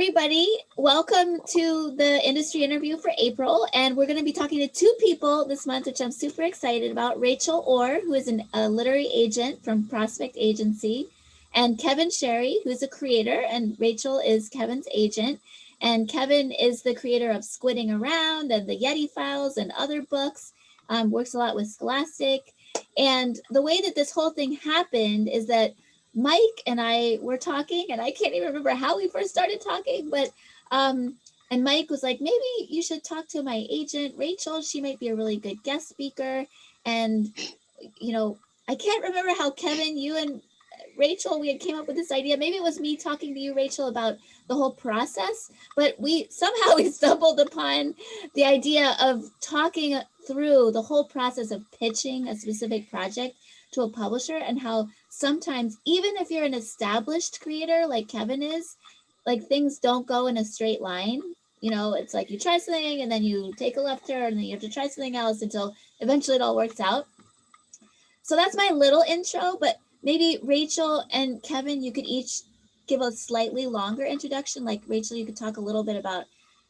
Everybody, welcome to the industry interview for April, and we're going to be talking to two people this month, which I'm super excited about. Rachel Orr, who is a literary agent from Prospect Agency, and Kevin Sherry, who's a creator, and Rachel is Kevin's agent. And Kevin is the creator of Squidding Around and the Yeti Files and other books, works a lot with Scholastic. And the way that this whole thing happened is that Mike and I were talking, and I can't even remember how we first started talking, but and Mike was like, maybe you should talk to my agent, Rachel. She might be a really good guest speaker. And, I can't remember how Kevin, you and Rachel, we had came up with this idea. Maybe it was me talking to you, Rachel, about the whole process, but we stumbled upon the idea of talking through the whole process of pitching a specific project to a publisher, and how sometimes, even if you're an established creator like Kevin is, like things don't go in a straight line. It's like you try something and then you take a left turn and then you have to try something else until eventually it all works out. So that's my little intro, but maybe Rachel and Kevin, you could each give a slightly longer introduction. Like Rachel, you could talk a little bit about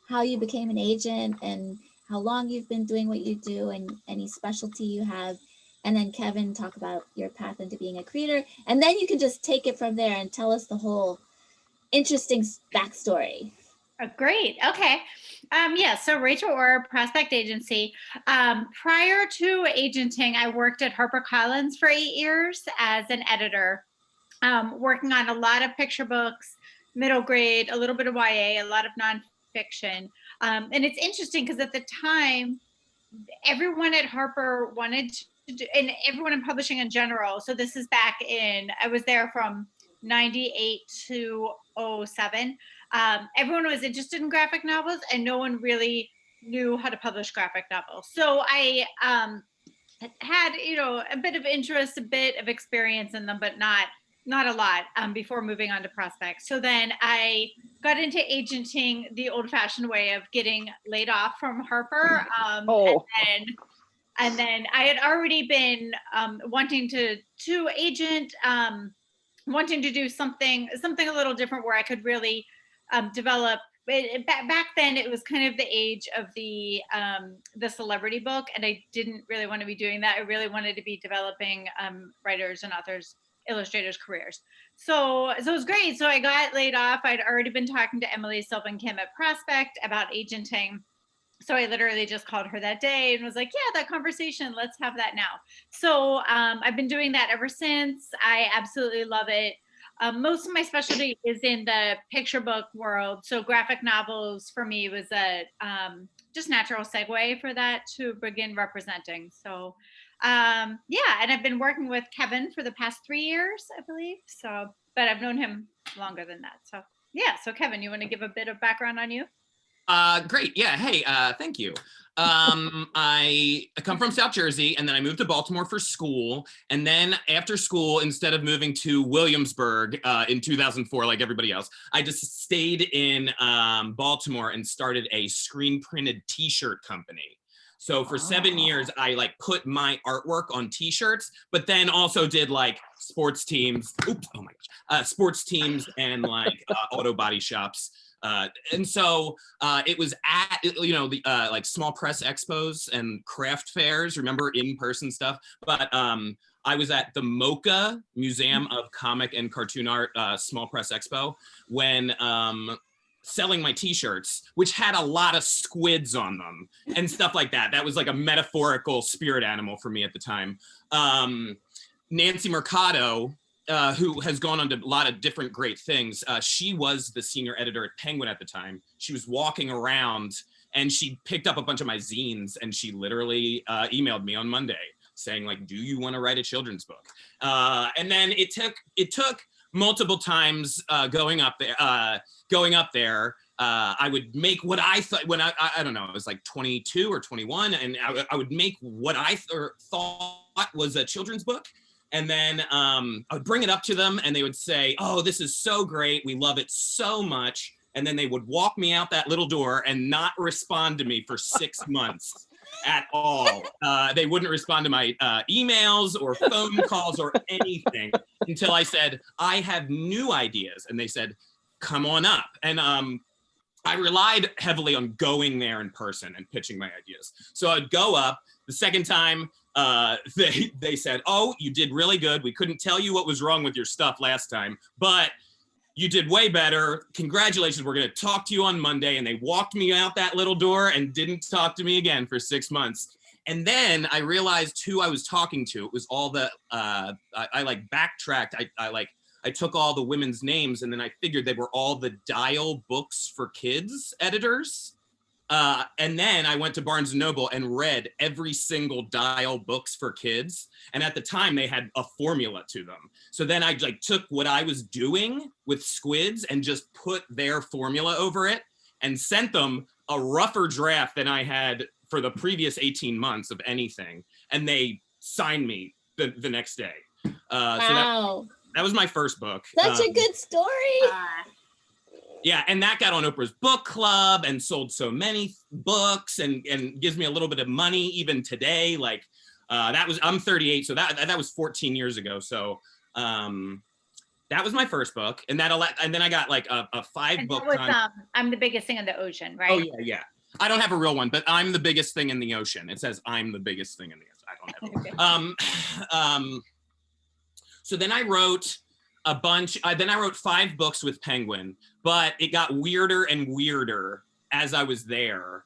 how you became an agent and how long you've been doing what you do and any specialty you have. And then Kevin, talk about your path into being a creator. And then you can just take it from there and tell us the whole interesting backstory. Great. Okay. So Rachel Orr, Prospect Agency. Prior to agenting, I worked at HarperCollins for 8 years as an editor, working on a lot of picture books, middle grade, a little bit of YA, a lot of nonfiction. And it's interesting because at the time, everyone at Harper wanted to do, and everyone in publishing in general. So this is I was there from 98 to 07. Everyone was interested in graphic novels and no one really knew how to publish graphic novels. So I had, a bit of interest, a bit of experience in them, but not a lot before moving on to Prospect. So then I got into agenting the old-fashioned way of getting laid off from Harper. And then I had already been wanting to agent, wanting to do something a little different where I could really develop. Back then, it was kind of the age of the celebrity book, and I didn't really want to be doing that. I really wanted to be developing writers and authors, illustrators' careers. So it was great. So I got laid off. I'd already been talking to Emily Sylvan Kim at Prospect about agenting. So I literally just called her that day and was like, yeah, that conversation, let's have that now. So I've been doing that ever since. I absolutely love it. Most of my specialty is in the picture book world. So graphic novels for me was a just natural segue for that to begin representing. So and I've been working with Kevin for the past 3 years, I believe. So, but I've known him longer than that. So yeah, so Kevin, you want to give a bit of background on you? Great. Yeah. Hey, thank you. I come from South Jersey, and then I moved to Baltimore for school. And then after school, instead of moving to Williamsburg in 2004, like everybody else, I just stayed in Baltimore and started a screen printed t-shirt company. So for 7 years, I put my artwork on t-shirts, but then also did sports teams. Sports teams and auto body shops. And so it was at, the small press expos and craft fairs, remember, in-person stuff. But I was at the MoCA Museum of Comic and Cartoon Art Small Press Expo when selling my t-shirts, which had a lot of squids on them and stuff like that. That was like a metaphorical spirit animal for me at the time. Nancy Mercado, who has gone on to a lot of different great things. She was the senior editor at Penguin at the time. She was walking around and she picked up a bunch of my zines and she literally emailed me on Monday saying do you want to write a children's book? And then it took multiple times going up there. I would make what I thought when I don't know, it was 22 or 21, and I would make what I thought was a children's book. And then I would bring it up to them and they would say, oh, this is so great. We love it so much. And then they would walk me out that little door and not respond to me for 6 months at all. They wouldn't respond to my emails or phone calls or anything until I said, I have new ideas. And they said, come on up. And I relied heavily on going there in person and pitching my ideas. So I'd go up. The second time, they said, oh, you did really good. We couldn't tell you what was wrong with your stuff last time, but you did way better. Congratulations. We're going to talk to you on Monday. And they walked me out that little door and didn't talk to me again for 6 months. And then I realized who I was talking to. It was all the, I like backtracked. I took all the women's names, and then I figured they were all the Dial Books for Kids editors. And then I went to Barnes & Noble and read every single Dial Books for Kids. And at the time they had a formula to them. So then I like took what I was doing with Squids and just put their formula over it and sent them a rougher draft than I had for the previous 18 months of anything. And they signed me the next day. Wow. So that was my first book. Such a good story. Yeah, and that got on Oprah's book club and sold so many books and gives me a little bit of money even today. Like I'm 38, so that was 14 years ago. So that was my first book, and then I got like a 5-book. I'm the biggest thing in the ocean, right? Oh yeah. I don't have a real one, but I'm the biggest thing in the ocean. It says I'm the biggest thing in the ocean. I don't have one. So then I wrote a bunch. Then I wrote 5 books with Penguin, but it got weirder and weirder as I was there.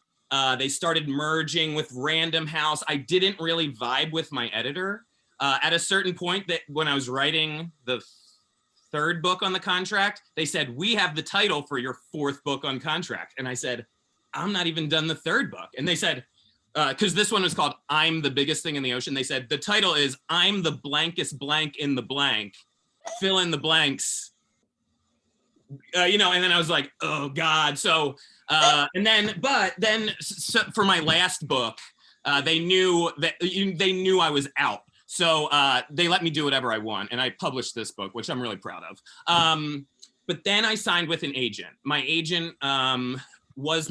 They started merging with Random House. I didn't really vibe with my editor. At a certain point, that when I was writing the 3rd book on the contract, they said, we have the title for your 4th book on contract. And I said, I'm not even done the 3rd book. And they said, because this one was called I'm the Biggest Thing in the Ocean. They said, the title is I'm the blankest blank in the blank, fill in the blanks. And then I was like, oh God. So, so for my last book, they knew I was out. So they let me do whatever I want. And I published this book, which I'm really proud of. But then I signed with an agent. My agent was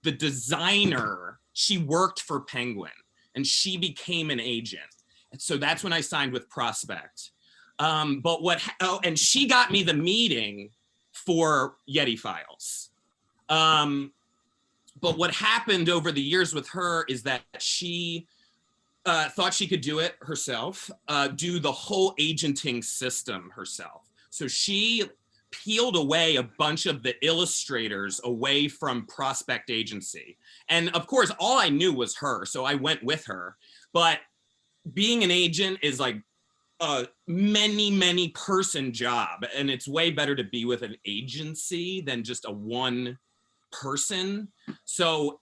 the designer. She worked for Penguin and she became an agent. And so that's when I signed with Prospect. And she got me the meeting for Yeti Files. But what happened over the years with her is that she thought she could do it herself, do the whole agenting system herself. So she peeled away a bunch of the illustrators away from Prospect Agency. And of course, all I knew was her, so I went with her. But being an agent is like a many person job, and it's way better to be with an agency than just a one person. So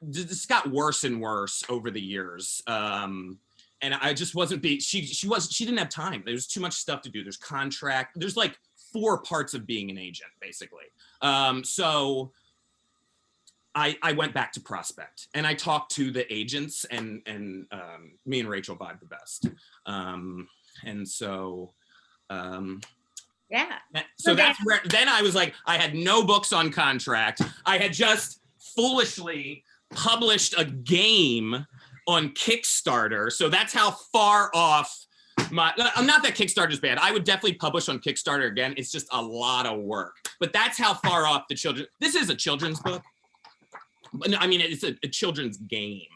this got worse and worse over the years. And I just wasn't she didn't have time. There's too much stuff to do. There's contract. There's like 4 parts of being an agent, basically. So I went back to Prospect and I talked to the agents, and me and Rachel vibe the best. Yeah. So that's where, then I was like, I had no books on contract. I had just foolishly published a game on Kickstarter. So that's how far off not that Kickstarter's bad. I would definitely publish on Kickstarter again. It's just a lot of work. But that's how far off this is a children's book. I mean, it's a children's game.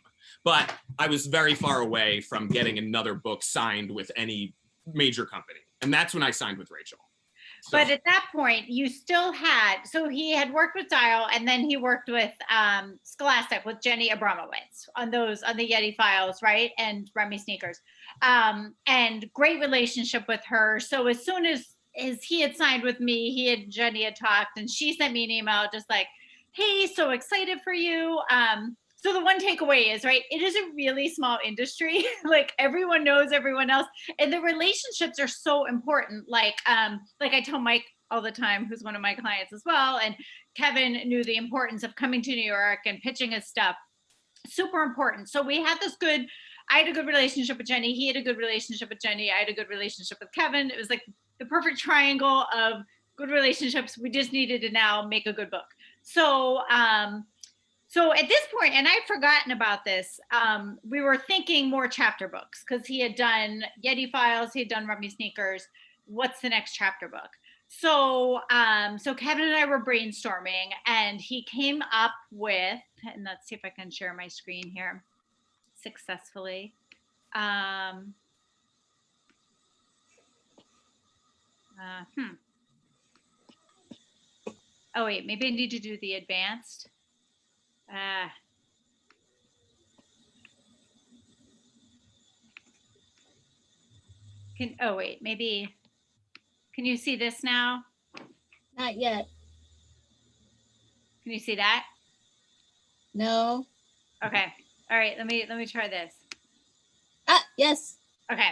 But I was very far away from getting another book signed with any major company. And that's when I signed with Rachel. So. But at that point, you still had, so he had worked with Dial, and then he worked with Scholastic with Jenny Abramowitz on the Yeti Files, right? And Remy Sneakers. And great relationship with her. So as soon as he had signed with me, Jenny had talked, and she sent me an email just like, hey, so excited for you. So the one takeaway is, right, it is a really small industry. Like everyone knows everyone else, and the relationships are so important. Like I tell Mike all the time, who's one of my clients as well, and Kevin knew the importance of coming to New York and pitching his stuff. Super important. So we had I had a good relationship with Jenny. He had a good relationship with Jenny. I had a good relationship with Kevin. It was like the perfect triangle of good relationships. We just needed to now make a good book. So at this point, and I'd forgotten about this, we were thinking more chapter books because he had done Yeti Files, he had done Remy Sneakers. What's the next chapter book? So Kevin and I were brainstorming, and he came up with, and let's see if I can share my screen here successfully. Oh wait, maybe I need to do the advanced. Oh wait, maybe, can you see this now? Not yet. Can you see that? No. Okay. All right, let me try this. Ah, yes. Okay.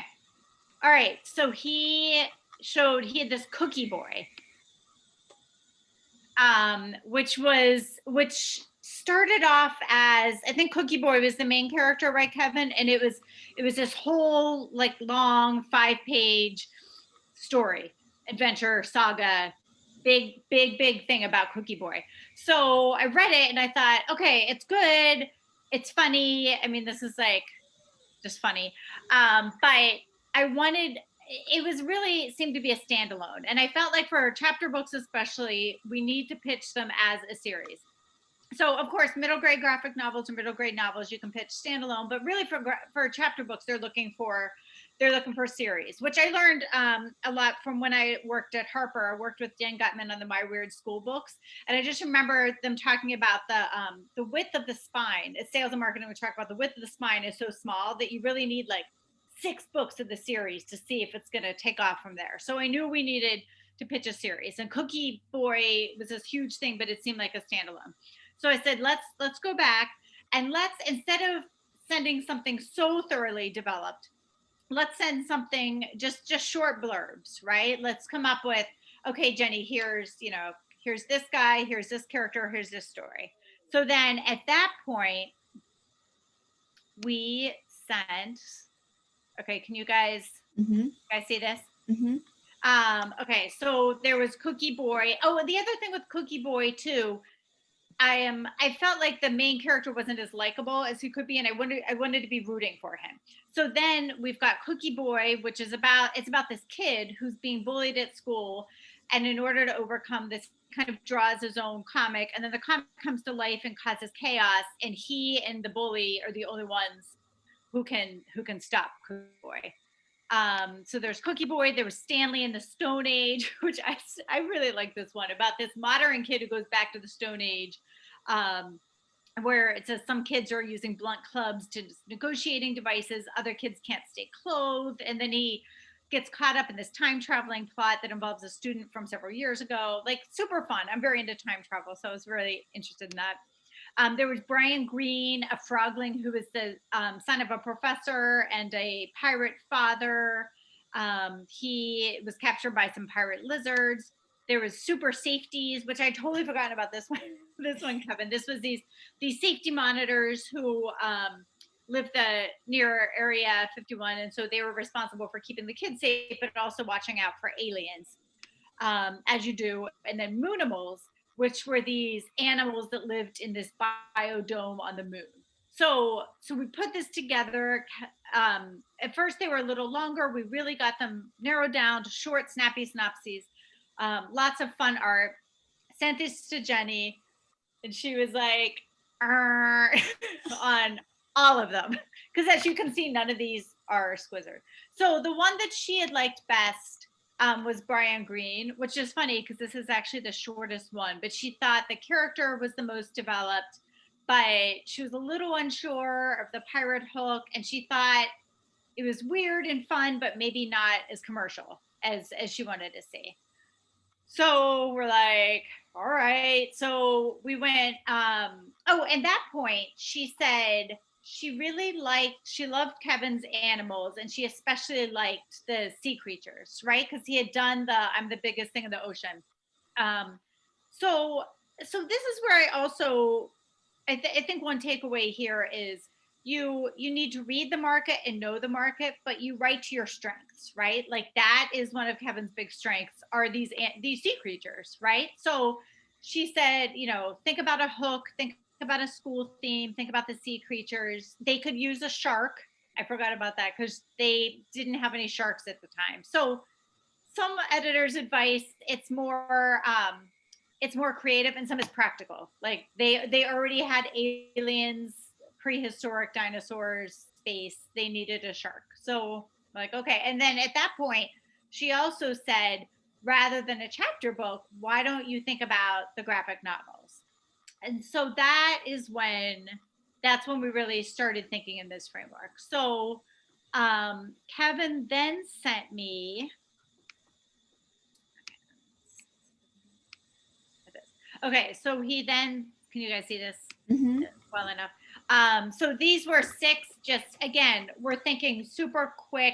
All right. So he had this cookie boy, which started off as, I think Cookie Boy was the main character, right, Kevin? And it was this whole like long 5-page story, adventure, saga, big thing about Cookie Boy. So I read it and I thought, okay, it's good, it's funny. I mean, this is like just funny. But I wanted, it was really seemed to be a standalone. And I felt like for chapter books, especially, we need to pitch them as a series. So of course, middle grade graphic novels or middle grade novels, you can pitch standalone, but really for chapter books, they're looking for series, which I learned a lot from when I worked at Harper. I worked with Dan Gutman on the My Weird School books, and I just remember them talking about the width of the spine. At Sales and Marketing, we talk about the width of the spine is so small that you really need like 6 books of the series to see if it's going to take off from there. So I knew we needed to pitch a series, and Cookie Boy was this huge thing, but it seemed like a standalone. So I said, let's go back and let's, instead of sending something so thoroughly developed, let's send something just short blurbs, right? Let's come up with, okay, Jenny, here's this guy, here's this character, here's this story. So then at that point, we sent, okay, can you guys see this? Okay, so there was Cookie Boy. Oh, and the other thing with Cookie Boy too, I felt like the main character wasn't as likable as he could be, and I wanted to be rooting for him. So then we've got Cookie Boy, which is about this kid who's being bullied at school, and in order to overcome this, kind of draws his own comic, and then the comic comes to life and causes chaos, and he and the bully are the only ones who can stop Cookie Boy. So there's Cookie Boy, there was Stanley in the Stone Age, which I really like this one, about this modern kid who goes back to the Stone Age, where it says some kids are using blunt clubs to negotiating devices, other kids can't stay clothed, and then he gets caught up in this time traveling plot that involves a student from several years ago. Like, super fun. I'm very into time travel, so I was really interested in that. There was Brian Green, a frogling who was the son of a professor and a pirate father. He was captured by some pirate lizards. There was Super Safeties, which I totally forgotten about this one. This one, Kevin. This was these safety monitors who lived near Area 51, and so they were responsible for keeping the kids safe, but also watching out for aliens, as you do. And then Moonimals, which were these animals that lived in this biodome on the moon. So we put this together. At first they were a little longer. We really got them narrowed down to short, snappy synopses. Lots of fun art. Sent this to Jenny, and she was like, on all of them. Because as you can see, none of these are Squizzard. So the one that she had liked best was Brian Green, which is funny because this is actually the shortest one, but she thought the character was the most developed, but she was a little unsure of the pirate hook, and she thought it was weird and fun, but maybe not as commercial as she wanted to see. So we're like, all right. So we went, oh, and that point, she said she loved Kevin's animals, and she especially liked the sea creatures, right? Because he had done I'm the biggest thing in the ocean. So this is where I also, I think one takeaway here is you need to read the market and know the market, but you write to your strengths, right? Like, that is one of Kevin's big strengths, are these sea creatures, right? So she said, think about a hook, think about a school theme, think about the sea creatures. They could use a shark. I forgot about that because they didn't have any sharks at the time. So some editors' advice, it's more creative, and some is practical. Like they already had aliens, prehistoric dinosaurs, space. They needed a shark. So like, okay. And then at that point, she also said, rather than a chapter book, why don't you think about the graphic novels? And so that's when we really started thinking in this framework. So Kevin then sent me, okay, so he then, can you guys see this well enough? So these were 6, just again, we're thinking super quick,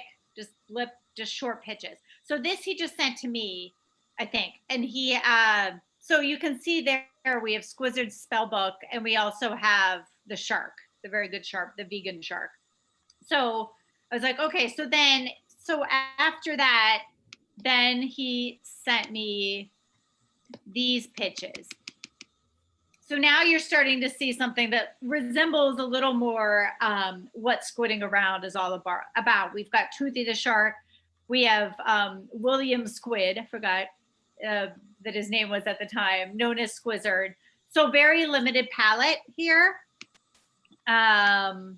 just short pitches. So this he just sent to me, I think. And he, so you can see there we have Squizzard's spell book, and we also have the shark, the very good shark, the vegan shark. So I was like, okay, so after that, then he sent me these pitches. So now you're starting to see something that resembles a little more what Squidding Around is all about. We've got Toothy the shark. We have William Squid, I forgot that his name was at the time, known as Squizzard. So very limited palette here. And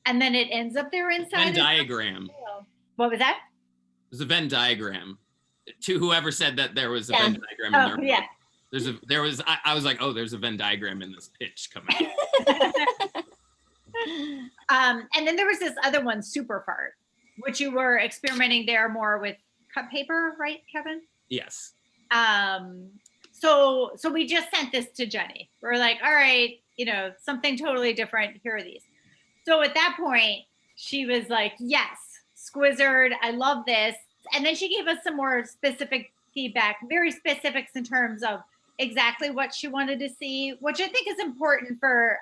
then it ends up there inside. Venn diagram. What was that? There's a Venn diagram. To whoever said that there was a Venn diagram in there. Yeah. I was like, oh, there's a Venn diagram in this pitch coming. And then there was this other one, Super Fart, which you were experimenting there more with cut paper, right, Kevin? Yes. So we just sent this to Jenny. We're like, all right, something totally different. Here are these. So at that point, she was like, yes, Squizzard, I love this. And then she gave us some more specific feedback, very specifics in terms of exactly what she wanted to see, which I think is important for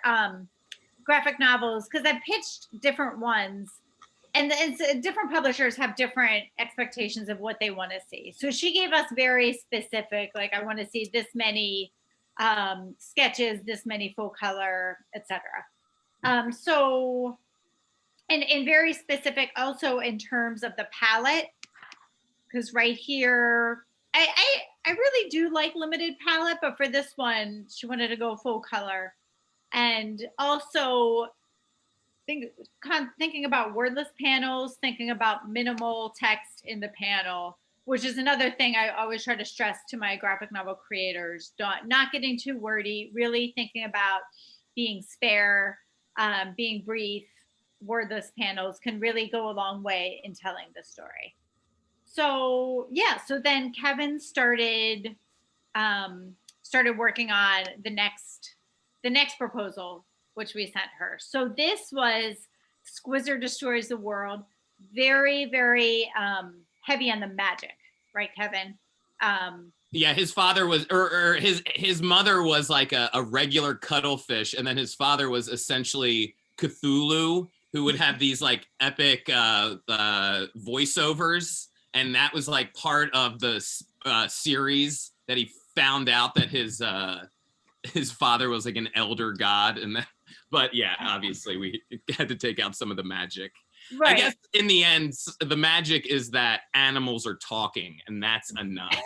graphic novels, because I pitched different ones, and different publishers have different expectations of what they want to see. So she gave us very specific, like, I want to see this many sketches, this many full color, etc. So, and very specific also in terms of the palette, because right here, I really do like limited palette, but for this one, she wanted to go full color. And also thinking about wordless panels, thinking about minimal text in the panel, which is another thing I always try to stress to my graphic novel creators, not getting too wordy, really thinking about being spare, being brief. Wordless panels can really go a long way in telling the story. So yeah, so then Kevin started working on the next proposal, which we sent her. So this was Squizzard Destroys the World, very, very heavy on the magic, right, Kevin? Yeah, his father was, or his mother was like a regular cuttlefish, and then his father was essentially Cthulhu, who would have these like epic voiceovers. And that was like part of the series that he found out that his father was like an elder god, but yeah, obviously we had to take out some of the magic. Right. I guess in the end, the magic is that animals are talking, and that's enough.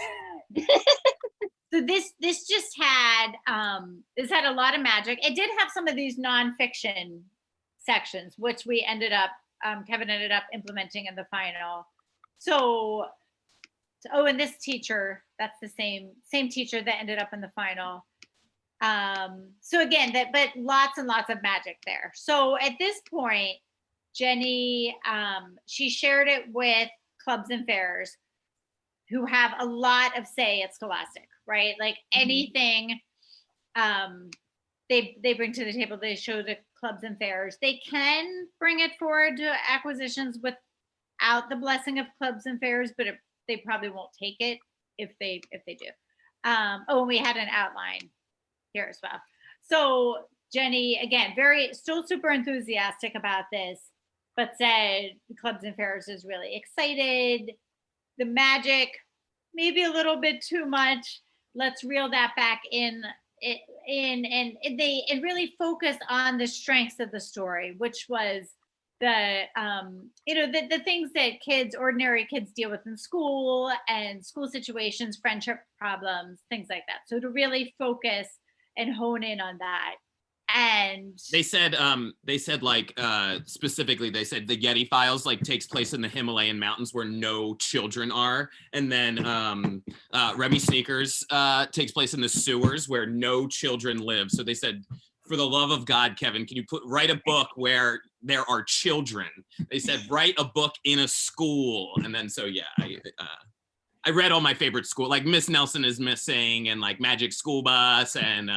So this just had a lot of magic. It did have some of these nonfiction sections, which we Kevin ended up implementing in the final. So, and this teacher, that's the same teacher that ended up in the final. So again, but lots and lots of magic there. So at this point, Jenny, she shared it with clubs and fairs who have a lot of say at Scholastic, right? Like anything they bring to the table, they show to clubs and fairs. They can bring it forward to acquisitions without the blessing of clubs and fairs, but they probably won't take it if they do. And we had an outline here as well. So Jenny, again, still super enthusiastic about this, but said clubs and fairs is really excited. The magic, maybe a little bit too much. Let's reel that back in and really focus on the strengths of the story, which was the things that ordinary kids deal with in school and school situations, friendship problems, things like that. So to really focus and hone in on that. And they said like specifically they said the Yeti Files like takes place in the Himalayan mountains where no children are, and then Remy Sneakers takes place in the sewers where no children live. So they said, for the love of God, Kevin, can you write a book where there are children? They said write a book in a school, and then so yeah, I read all my favorite school, like Miss Nelson is Missing and like Magic School Bus and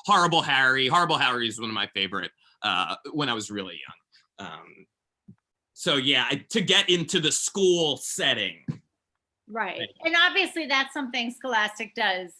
Horrible Harry. Horrible Harry is one of my favorite when I was really young. So yeah, to get into the school setting. Right. And obviously that's something Scholastic does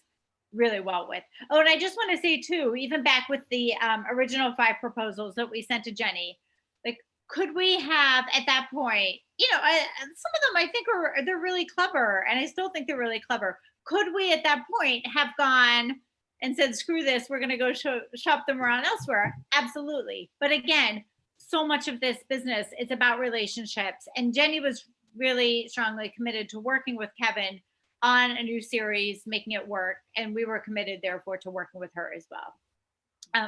really well with. Oh, and I just want to say too, even back with the original 5 proposals that we sent to Jenny, like, could we have at that point, some of them I think they're really clever, and I still think they're really clever. Could we at that point have gone and said, screw this, we're going to go shop them around elsewhere? Absolutely. But again, so much of this business is about relationships, and Jenny was really strongly committed to working with Kevin on a new series, making it work, and we were committed therefore to working with her as well.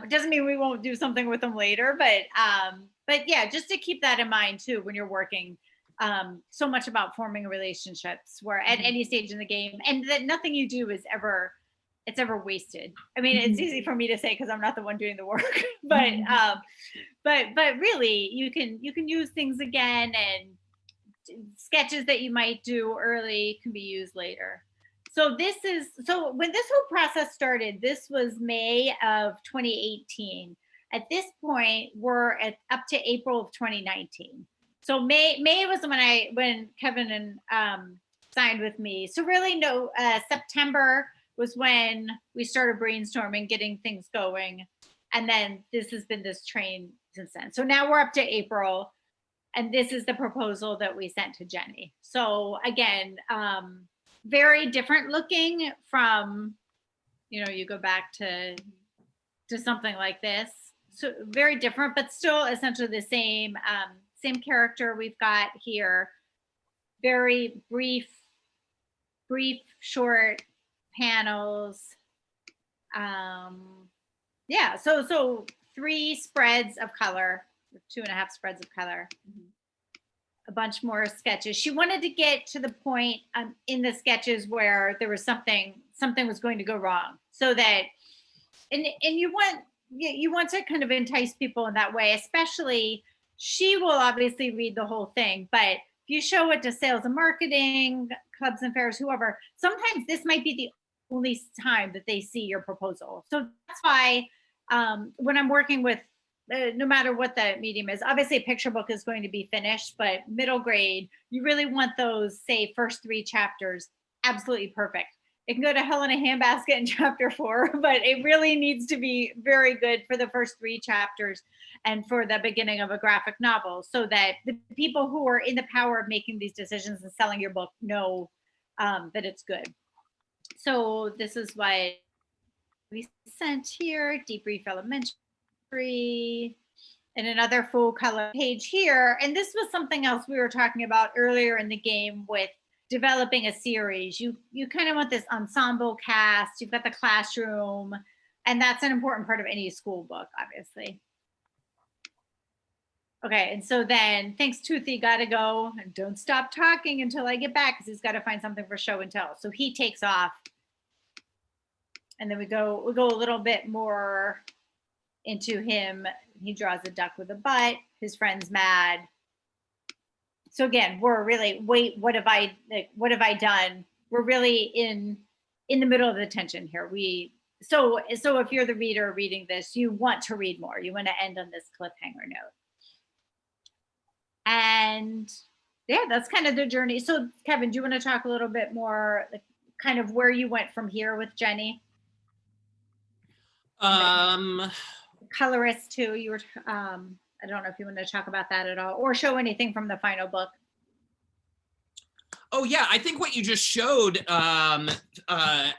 It doesn't mean we won't do something with them later, but yeah, just to keep that in mind too when you're working. So much about forming relationships where at any stage in the game, and that nothing you do is ever wasted. I mean, it's easy for me to say because I'm not the one doing the work, but really you can use things again, and sketches that you might do early can be used later. So when this whole process started, this was May of 2018. At this point, we're up to April of 2019. So May was when Kevin and signed with me. So really September was when we started brainstorming, getting things going. And then this has been this train since then. So now we're up to April, and this is the proposal that we sent to Jenny. So again, very different looking from, you go back to something like this. So very different, but still essentially the same character we've got here. Very brief, short panels. Yeah, so 3 spreads of color, 2.5 spreads of color. A bunch more sketches. She wanted to get to the point in the sketches where there was something was going to go wrong, so that and you want to kind of entice people in that way. Especially, she will obviously read the whole thing, but if you show it to sales and marketing, clubs and fairs, whoever, sometimes this might be the only time that they see your proposal. So that's why when I'm working with no matter what the medium is, obviously a picture book is going to be finished, but middle grade, you really want those, say, first 3 chapters absolutely perfect. It can go to hell in a handbasket in chapter 4, but it really needs to be very good for the first 3 chapters and for the beginning of a graphic novel, so that the people who are in the power of making these decisions and selling your book know that it's good. So this is what we sent here, Debrief Elementary, and another full color page here. And this was something else we were talking about earlier in the game with developing a series. You kind of want this ensemble cast. You've got the classroom, and that's an important part of any school book, obviously. Okay, and so then thanks, Toothy, gotta go, and don't stop talking until I get back because he's got to find something for show and tell. So he takes off, and then we go a little bit more into him. He draws a duck with a butt. His friend's mad. So again, we're really, what have I done? We're really in the middle of the tension here. So if you're the reader reading this, you want to read more. You want to end on this cliffhanger note. And yeah, that's kind of the journey. So Kevin, do you want to talk a little bit more, like, kind of where you went from here with Jenny? Colorist too. You were, I don't know if you want to talk about that at all, or show anything from the final book. Oh yeah, I think what you just showed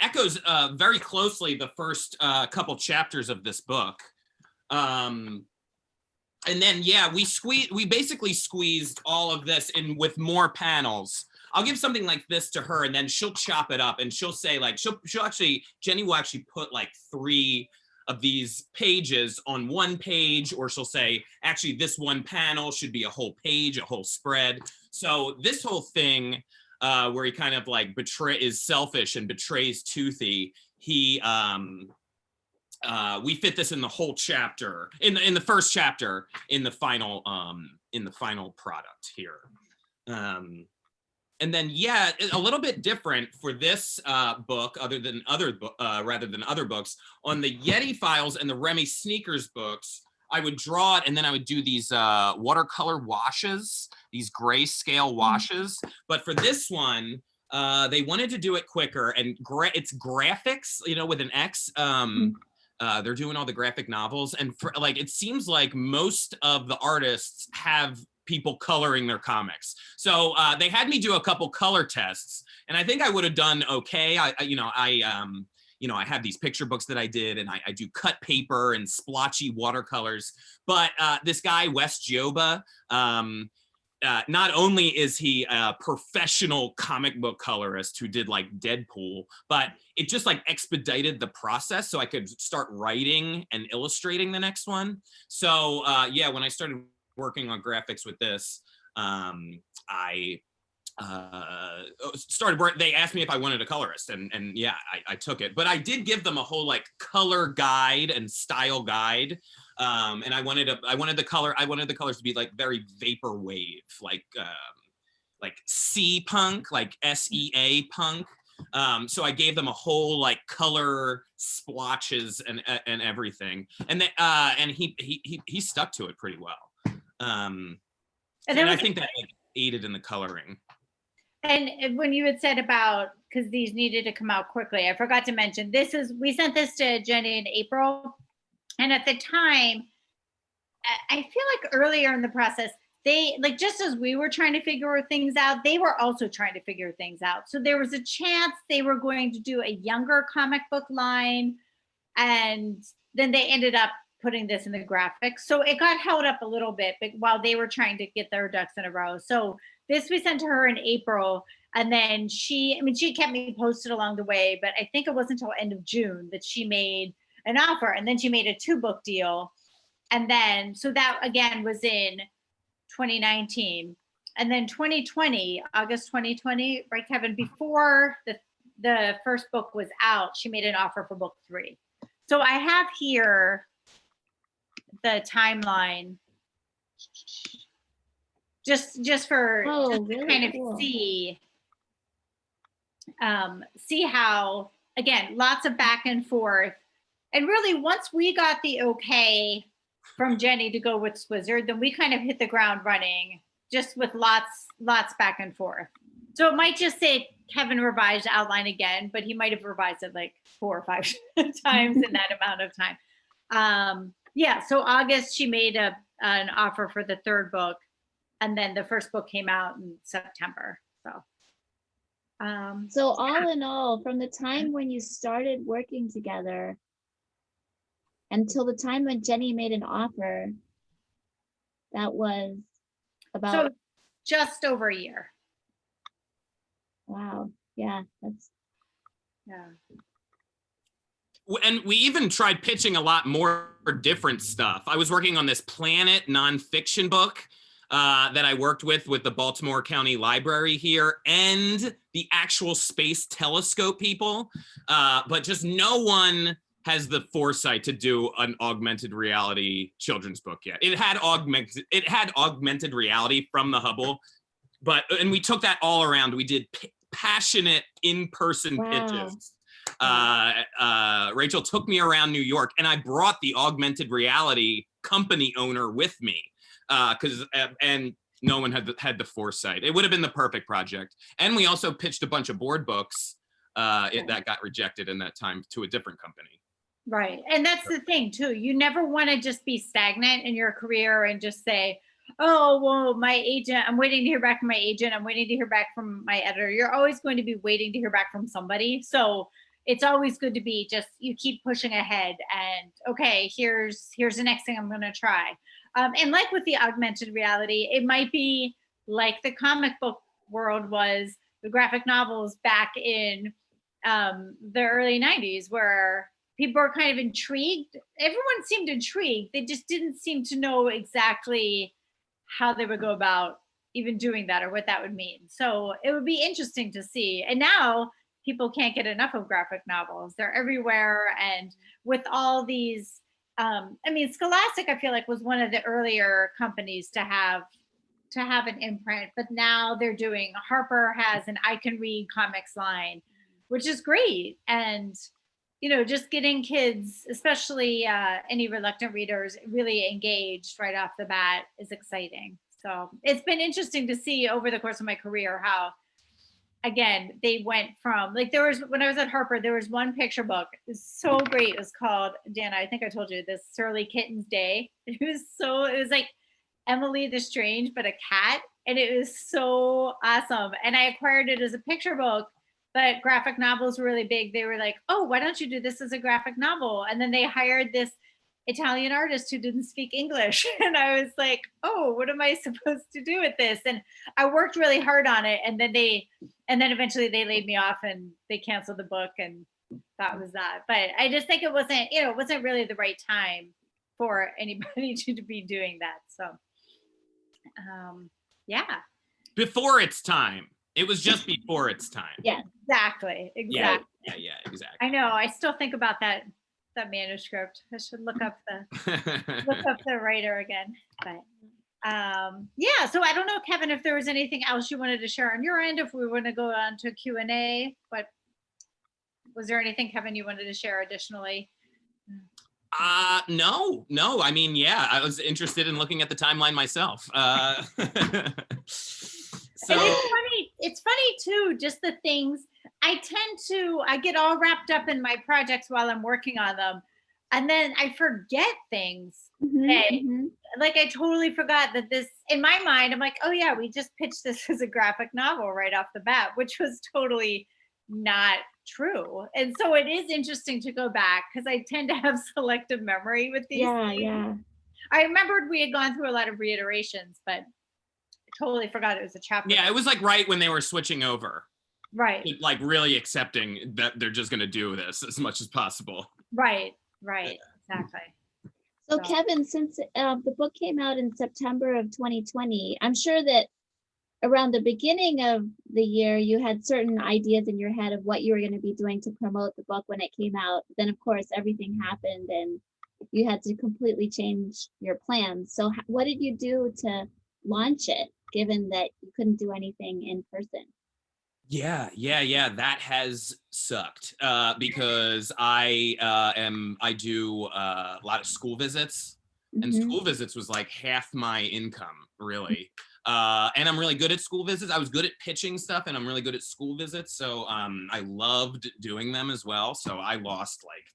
echoes very closely the first couple chapters of this book. And then, yeah, we basically squeezed all of this in with more panels. I'll give something like this to her and then she'll chop it up and she'll say like, Jenny will actually put like 3 of these pages on one page, or she'll say, actually this one panel should be a whole page, a whole spread. So this whole thing where he kind of like is selfish and betrays Toothy, we fit this in the whole chapter, in the first chapter, in the final product here. And then, yeah, a little bit different for this book, rather than other books. On the Yeti Files and the Remy Sneakers books, I would draw it and then I would do these watercolor washes, these grayscale washes. But for this one, they wanted to do it quicker, and it's graphics, with an X. They're doing all the graphic novels, and for like, it seems like most of the artists have people coloring their comics. So they had me do a couple color tests, and I think I would have done okay. I have these picture books that I did, and I do cut paper and splotchy watercolors. But this guy, Wes Joba, not only is he a professional comic book colorist who did like Deadpool, but it just like expedited the process so I could start writing and illustrating the next one. So yeah, when I started working on graphics with this, I they asked me if I wanted a colorist, and yeah, I took it. But I did give them a whole like color guide and style guide. And I wanted the colors to be like very vaporwave, like sea punk, like SEA punk. So I gave them a whole like color splotches and everything, and he stuck to it pretty well. And I think that like aided in the coloring. And when you had said about, because these needed to come out quickly, I forgot to mention, we sent this to Jenny in April. And at the time, I feel like earlier in the process, they, like, just as we were trying to figure things out, they were also trying to figure things out. So there was a chance they were going to do a younger comic book line. And then they ended up putting this in the graphics. So it got held up a little bit, but while they were trying to get their ducks in a row. So this we sent to her in April. And then she kept me posted along the way, but I think it wasn't until end of June that she made an offer, and then she made a 2-book deal. And then, so that again was in 2019. And then 2020, August 2020, right, Kevin, before the first book was out, she made an offer for book 3. So I have here the timeline, just for really kind of cool. see how, again, lots of back and forth. And really, once we got the okay from Jenny to go with Squizzard, then we kind of hit the ground running, just with lots back and forth. So it might just say Kevin revised outline again, but he might have revised it like 4 or 5 times in that amount of time. Yeah, so August, she made an offer for the 3rd book, and then the first book came out in September. So all in all, from the time when you started working together until the time when Jenny made an offer, that was about... So just over a year. Wow. Yeah, that's... Yeah. And we even tried pitching a lot more different stuff. I was working on this Planet nonfiction book that I worked with the Baltimore County Library here and the actual Space Telescope people, but just no one has the foresight to do an augmented reality children's book yet. It had augmented reality from the Hubble, and we took that all around. We did passionate in-person pitches. Rachel took me around New York, and I brought the augmented reality company owner with me and no one had the foresight. It would have been the perfect project. And we also pitched a bunch of board books that got rejected in that time to a different company. Right. And that's the thing too. You never want to just be stagnant in your career and just say, oh, well, my agent, I'm waiting to hear back from my agent. I'm waiting to hear back from my editor. You're always going to be waiting to hear back from somebody. So it's always good to be just, you keep pushing ahead and okay, here's the next thing I'm going to try. And like with the augmented reality, it might be like the comic book world was, the graphic novels back in the early 90s, where people were kind of intrigued. Everyone seemed intrigued. They just didn't seem to know exactly how they would go about even doing that or what that would mean. So it would be interesting to see. And now people can't get enough of graphic novels. They're everywhere. And with all these, I mean, Scholastic, I feel like, was one of the earlier companies to have an imprint, but now they're doing, Harper has an I Can Read comics line, which is great. And, you know, just getting kids, especially any reluctant readers, really engaged right off the bat is exciting. So it's been interesting to see over the course of my career how, again, they went from, like, there was, when I was at Harper, there was one picture book. It was so great. It was called, Janna, I think I told you this, Surly Kitten's Day. It was like Emily the Strange, but a cat. And it was so awesome. And I acquired it as a picture book, but graphic novels were really big. They were like, oh, why don't you do this as a graphic novel? And then they hired this Italian artist who didn't speak English. And I was like, oh, what am I supposed to do with this? And I worked really hard on it. And then eventually they laid me off and they canceled the book, and that was that. But I just think it wasn't really the right time for anybody to be doing that. So yeah. Before its time. It was just before its time. Yeah, exactly. Yeah, exactly. I know. I still think about that manuscript. I should look up the writer again. But yeah, so I don't know, Kevin, if there was anything else you wanted to share on your end, if we want to go on to Q&A, but was there anything, Kevin, you wanted to share additionally? No. I mean, yeah, I was interested in looking at the timeline myself. So and it's funny too, just the things I get all wrapped up in my projects while I'm working on them. And then I forget things. Like I totally forgot that this, in my mind, I'm like, oh yeah, we just pitched this as a graphic novel right off the bat, which was totally not true. And so it is interesting to go back, because I tend to have selective memory with these things. Yeah. I remembered we had gone through a lot of reiterations, but I totally forgot it was a chapter. Yeah, it was like right when they were switching over. Right. Like really accepting that they're just going to do this as much as possible. Right. Exactly. So Kevin, since the book came out in September of 2020, I'm sure that around the beginning of the year, you had certain ideas in your head of what you were going to be doing to promote the book when it came out. Then, of course, everything happened and you had to completely change your plans. So what did you do to launch it, given that you couldn't do anything in person? Yeah. That has sucked because I do a lot of school visits, and school visits was like half my income, really. And I'm really good at school visits. I was good at pitching stuff, and I'm really good at school visits. So I loved doing them as well. So I lost like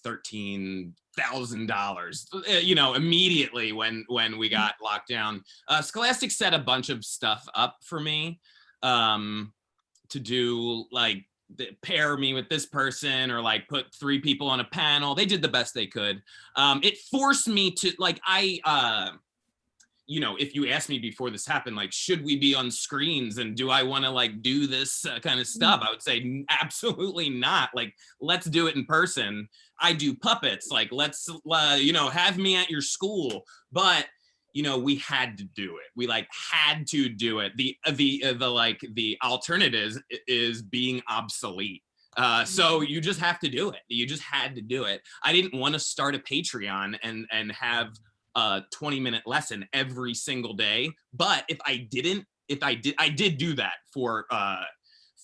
$13,000, immediately when we got locked down. Scholastic set a bunch of stuff up for me to do, like pair me with this person or like put 3 people on a panel. They did the best they could. It forced me to, like, if you asked me before this happened, like, should we be on screens and do I want to like do this kind of stuff? I would say absolutely not. Like, let's do it in person. I do puppets. Like, let's, have me at your school. But, we had to do it. We like had to do it. The alternative is being obsolete. So you just have to do it. You just had to do it. I didn't want to start a Patreon and have a 20-minute lesson every single day. But I did do that for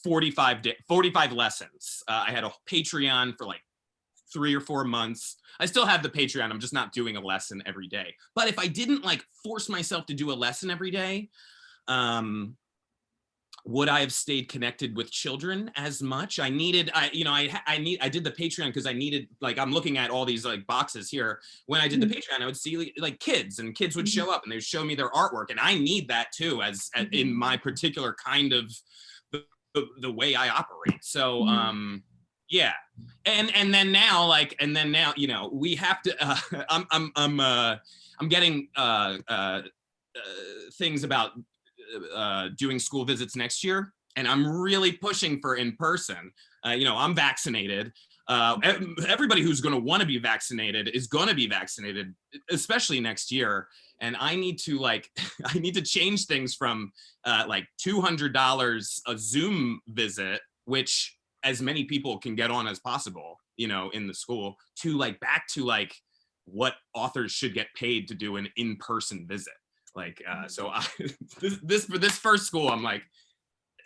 45 lessons. I had a Patreon for like 3 or 4 months. I still have the Patreon. I'm just not doing a lesson every day. But if I didn't like force myself to do a lesson every day, would I have stayed connected with children as much? I did the Patreon because I needed, like, I'm looking at all these like boxes here. When I did the Patreon, I would see like kids, and kids would show up and they would show me their artwork. And I need that too, as in my particular kind of the way I operate. So, Yeah, and then now, you know, we have to. I'm getting things about doing school visits next year, and I'm really pushing for in person. You know, I'm vaccinated. Everybody who's going to want to be vaccinated is going to be vaccinated, especially next year. And I need to I need to change things from like $200 a Zoom visit, which as many people can get on as possible, you know, in the school, to like back to like what authors should get paid to do an in-person visit. Like, so this for this first school, I'm like,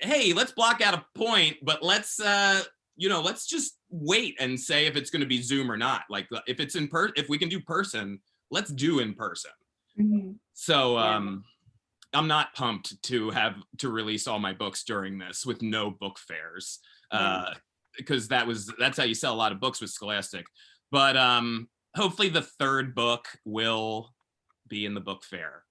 hey, let's block out a point, but let's, you know, let's just wait and say if it's going to be Zoom or not. Like, if it's if we can do person, let's do in person. Mhm. So, I'm not pumped to have to release all my books during this with no book fairs, because that's how you sell a lot of books with Scholastic. But hopefully the third book will be in the book fair.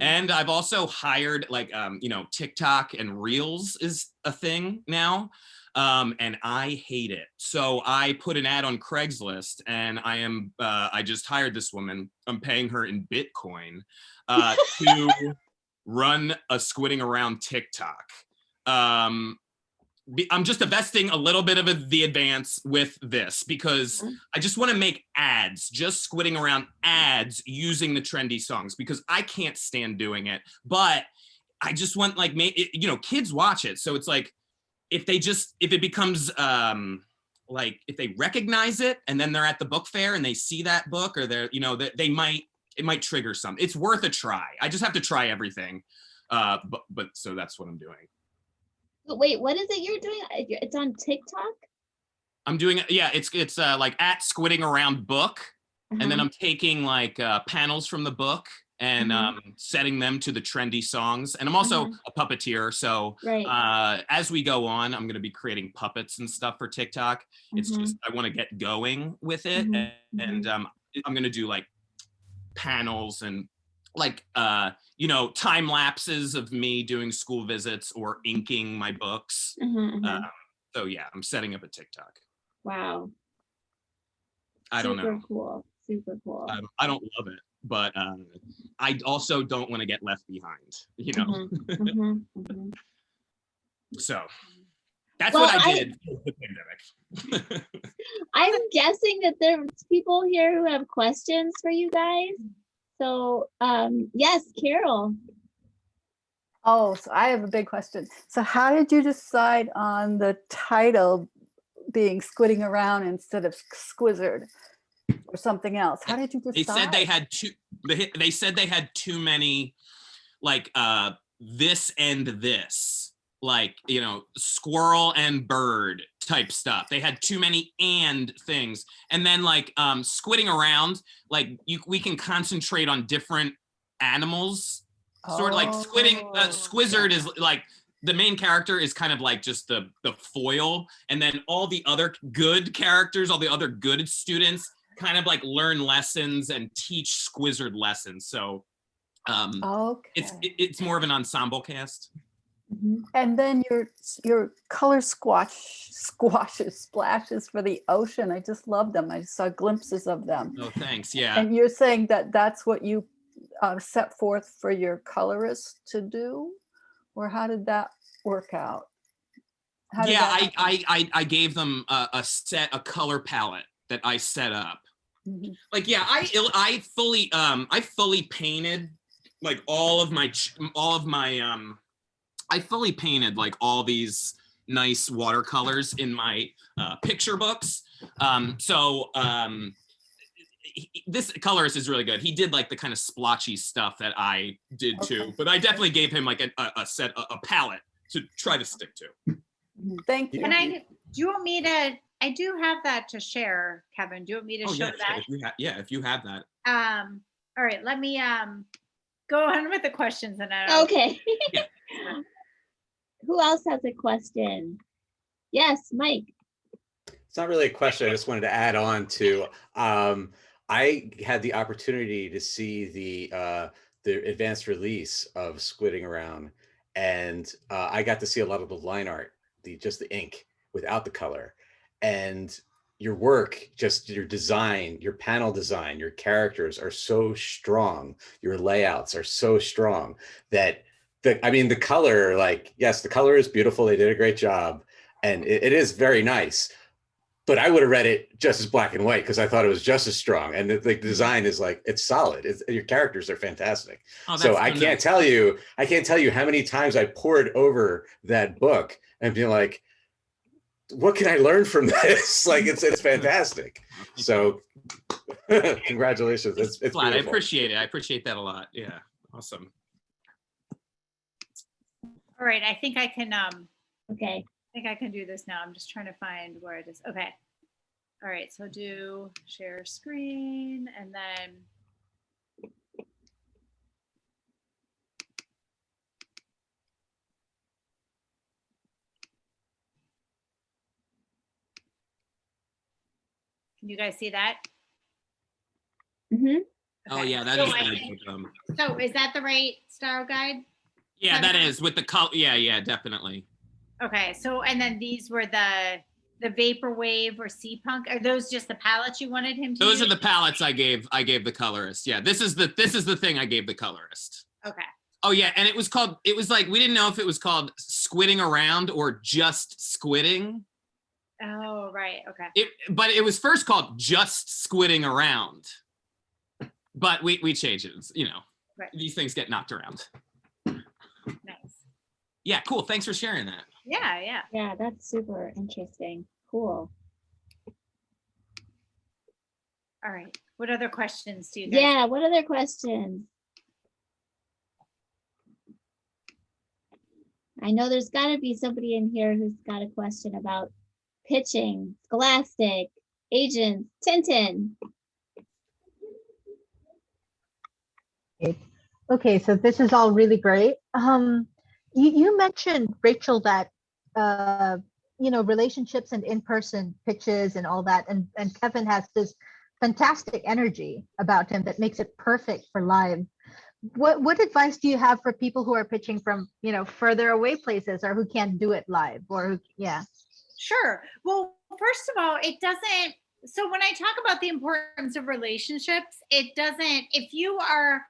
And I've also hired you know, TikTok and Reels is a thing now. And I hate it. So I put an ad on Craigslist, and I just hired this woman. I'm paying her in Bitcoin to run a Squidding Around TikTok. I'm just investing a little bit of the advance with this because I just want to make ads, just Squidding Around ads using the trendy songs, because I can't stand doing it. But I just want, like, you know, kids watch it. So it's like, if it becomes like, if they recognize it and then they're at the book fair and they see that book, or they're, you know, that it might trigger something. It's worth a try. I just have to try everything. But so that's what I'm doing. But wait, what is it you're doing? It's on TikTok? I'm doing, yeah, it's like at Squidding Around book. And then I'm taking like panels from the book and setting them to the trendy songs. And I'm also a puppeteer. So as we go on, I'm going to be creating puppets and stuff for TikTok. It's just, I want to get going with it. And I'm going to do like panels and like, you know, time lapses of me doing school visits or inking my books. So yeah, I'm setting up a TikTok. Wow. I don't know. Super cool. Super cool. I don't love it, but I also don't want to get left behind, you know? So that's what I did with the pandemic. I'm guessing that there's people here who have questions for you guys. So yes, Carol. Oh, so I have a big question. So how did you decide on the title being Squidding Around instead of Squizzard or something else? How did you decide? They said they had they said they had too many, like this and this, like, you know, squirrel and bird type stuff. They had too many and things. And then like Squidding Around, like we can concentrate on different animals. Sort of like Squizzard is like, the main character is kind of like just the foil, and then all the other good characters, all the other good students kind of like learn lessons and teach Squizzard lessons. So it's more of an ensemble cast. And then your color splashes for the ocean. I just love them. I saw glimpses of them. Oh, thanks. Yeah. And you're saying that that's what you set forth for your colorist to do, or how did that work out? I gave them a color palette that I set up. Like, yeah, I fully painted like all of my I fully painted like all these nice watercolors in my picture books. This colorist is really good. He did like the kind of splotchy stuff that I did too, but I definitely gave him like a palette to try to stick to. Thank you. And do you want me to, I do have that to share, Kevin. Do you want me to show that? If you have that. All right, let me go on with the questions. And okay. Who else has a question? Yes, Mike. It's not really a question. I just wanted to add on to, I had the opportunity to see the advanced release of Squidding Around, and I got to see a lot of the line art, just the ink without the color. and your work, just your design, your panel design, your characters are so strong, your layouts are so strong that the color, like, yes, the color is beautiful. They did a great job, and it is very nice. But I would have read it just as black and white because I thought it was just as strong. And the design is like, it's solid. Your characters are fantastic. Oh, So that's I so can't nice. tell you how many times I poured over that book and be like, what can I learn from this? Like, it's fantastic. So congratulations. It's Glad. I beautiful. appreciate it. I appreciate that a lot. Yeah. Awesome. All right, I think I can Okay. I think I can do this now. I'm just trying to find where it is. Okay. All right, so do share screen and then can you guys see that? Mm-hmm. Oh Okay. yeah, that So is I good. think- So is that the right style guide? Yeah, that is with the color. Yeah, definitely. Okay, so and then these were the vaporwave or sea punk. Are those just the palettes you wanted him to Those use? are the palettes I gave the colorist. Yeah, this is the thing I gave the colorist. Okay. Oh yeah, and it was like, we didn't know if it was called Squidding Around or just Squidding. Oh, right. Okay. But it was first called Just Squidding Around. But we changed it. You know, Right. These things get knocked around. Nice. Yeah, cool. Thanks for sharing that. Yeah, yeah. Yeah, that's super interesting. Cool. All right. What other questions do you guys? Yeah, what other questions? I know there's got to be somebody in here who's got a question about pitching, Scholastic, agents, Tintin. Okay, so this is all really great. You mentioned, Rachel, that relationships and in-person pitches and all that, and Kevin has this fantastic energy about him that makes it perfect for live. What advice do you have for people who are pitching from further away places, or who can't do it live, or yeah? Sure. Well, first of all, it doesn't. So when I talk about the importance of relationships, it doesn't. If you are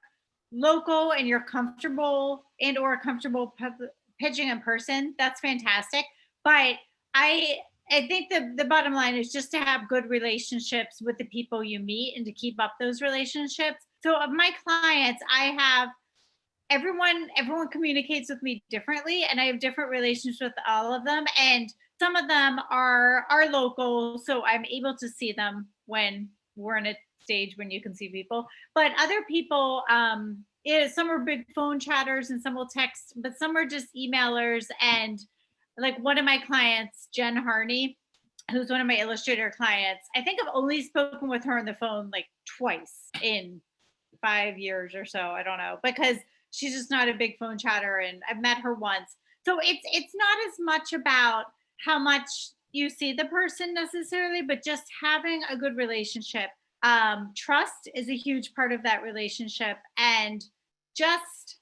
local and you're comfortable pitching in person, that's fantastic. But I think the bottom line is just to have good relationships with the people you meet and to keep up those relationships. So of my clients, I have everyone communicates with me differently, and I have different relationships with all of them. And some of them are local, so I'm able to see them when we're in a stage when you can see people. But other people, some are big phone chatters and some will text, but some are just emailers. And like one of my clients, Jen Harney, who's one of my illustrator clients, I think I've only spoken with her on the phone like twice in 5 years or so. I don't know, because she's just not a big phone chatter, and I've met her once. So it's not as much about how much you see the person necessarily, but just having a good relationship. Trust is a huge part of that relationship, and just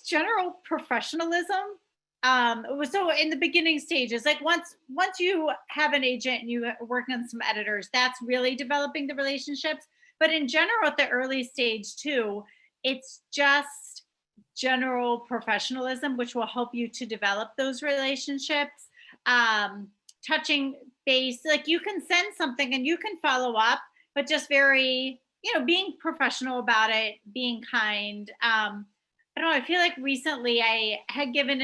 general professionalism. So in the beginning stages, like once you have an agent and you work on some editors, that's really developing the relationships. But in general, at the early stage too, it's just general professionalism, which will help you to develop those relationships. Touching base, like you can send something and you can follow up, but just very, being professional about it, being kind. I don't know, I feel like recently I had given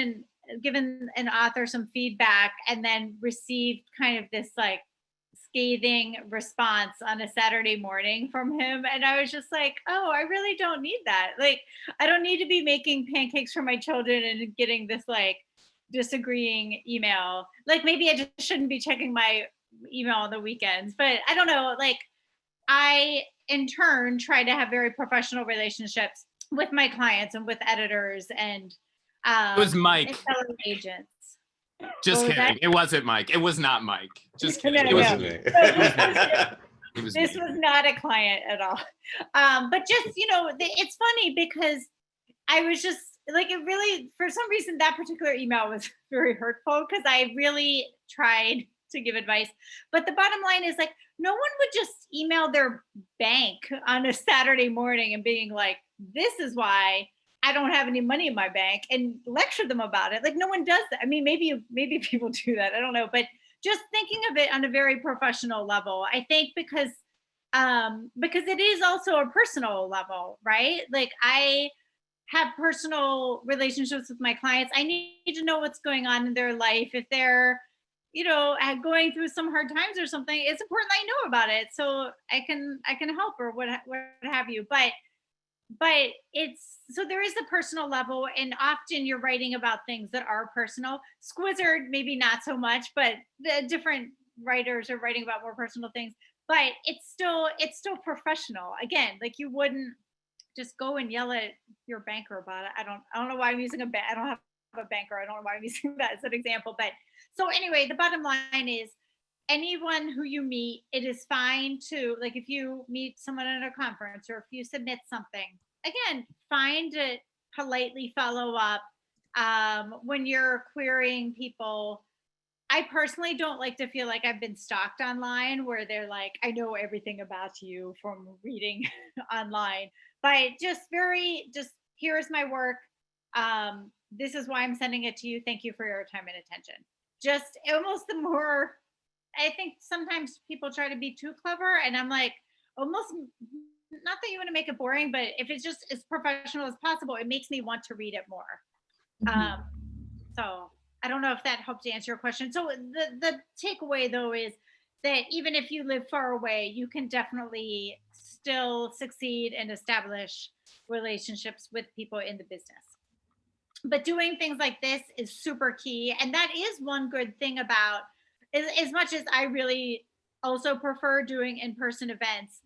an author some feedback and then received kind of this like scathing response on a Saturday morning from him. And I was just like, oh, I really don't need that. Like, I don't need to be making pancakes for my children and getting this like disagreeing email. Like maybe I just shouldn't be checking my email on the weekends, but I don't know. Like I, in turn, try to have very professional relationships with my clients and with editors and It was Mike. and fellow agents. Just What was kidding. that? It wasn't Mike. It was not Mike. Just kidding. No, It was no. me. It was This me. was not a client at all. But just, it's funny because I was just like, it really, for some reason, that particular email was very hurtful because I really tried to give advice. But the bottom line is like, no one would just email their bank on a Saturday morning and being like, this is why I don't have any money in my bank, and lecture them about it. Like, no one does that. I mean, maybe people do that. I don't know. But just thinking of it on a very professional level, I think because it is also a personal level, right? Like, I have personal relationships with my clients. I need to know what's going on in their life. If they're, going through some hard times or something, it's important I know about it so I can help or what have you. But it's, so there is a personal level, and often you're writing about things that are personal. Squizzard, maybe not so much, but the different writers are writing about more personal things. But it's still professional. Again, like, you wouldn't just go and yell at your banker about it. I don't know why I'm using I don't have a banker. I don't know why I'm using that as an example. But so anyway, the bottom line is, anyone who you meet, it is fine to, like, if you meet someone at a conference or if you submit something, again, fine to politely follow up. When you're querying people, I personally don't like to feel like I've been stalked online, where they're like, I know everything about you from reading online. But just here is my work. This is why I'm sending it to you. Thank you for your time and attention. Just almost the more, I think sometimes people try to be too clever, and I'm like, almost, not that you want to make it boring, but if it's just as professional as possible, it makes me want to read it more. So I don't know if that helps to answer your question. So the takeaway, though, is that even if you live far away, you can definitely still succeed and establish relationships with people in the business. But doing things like this is super key. And that is one good thing about, as much as I really also prefer doing in-person events,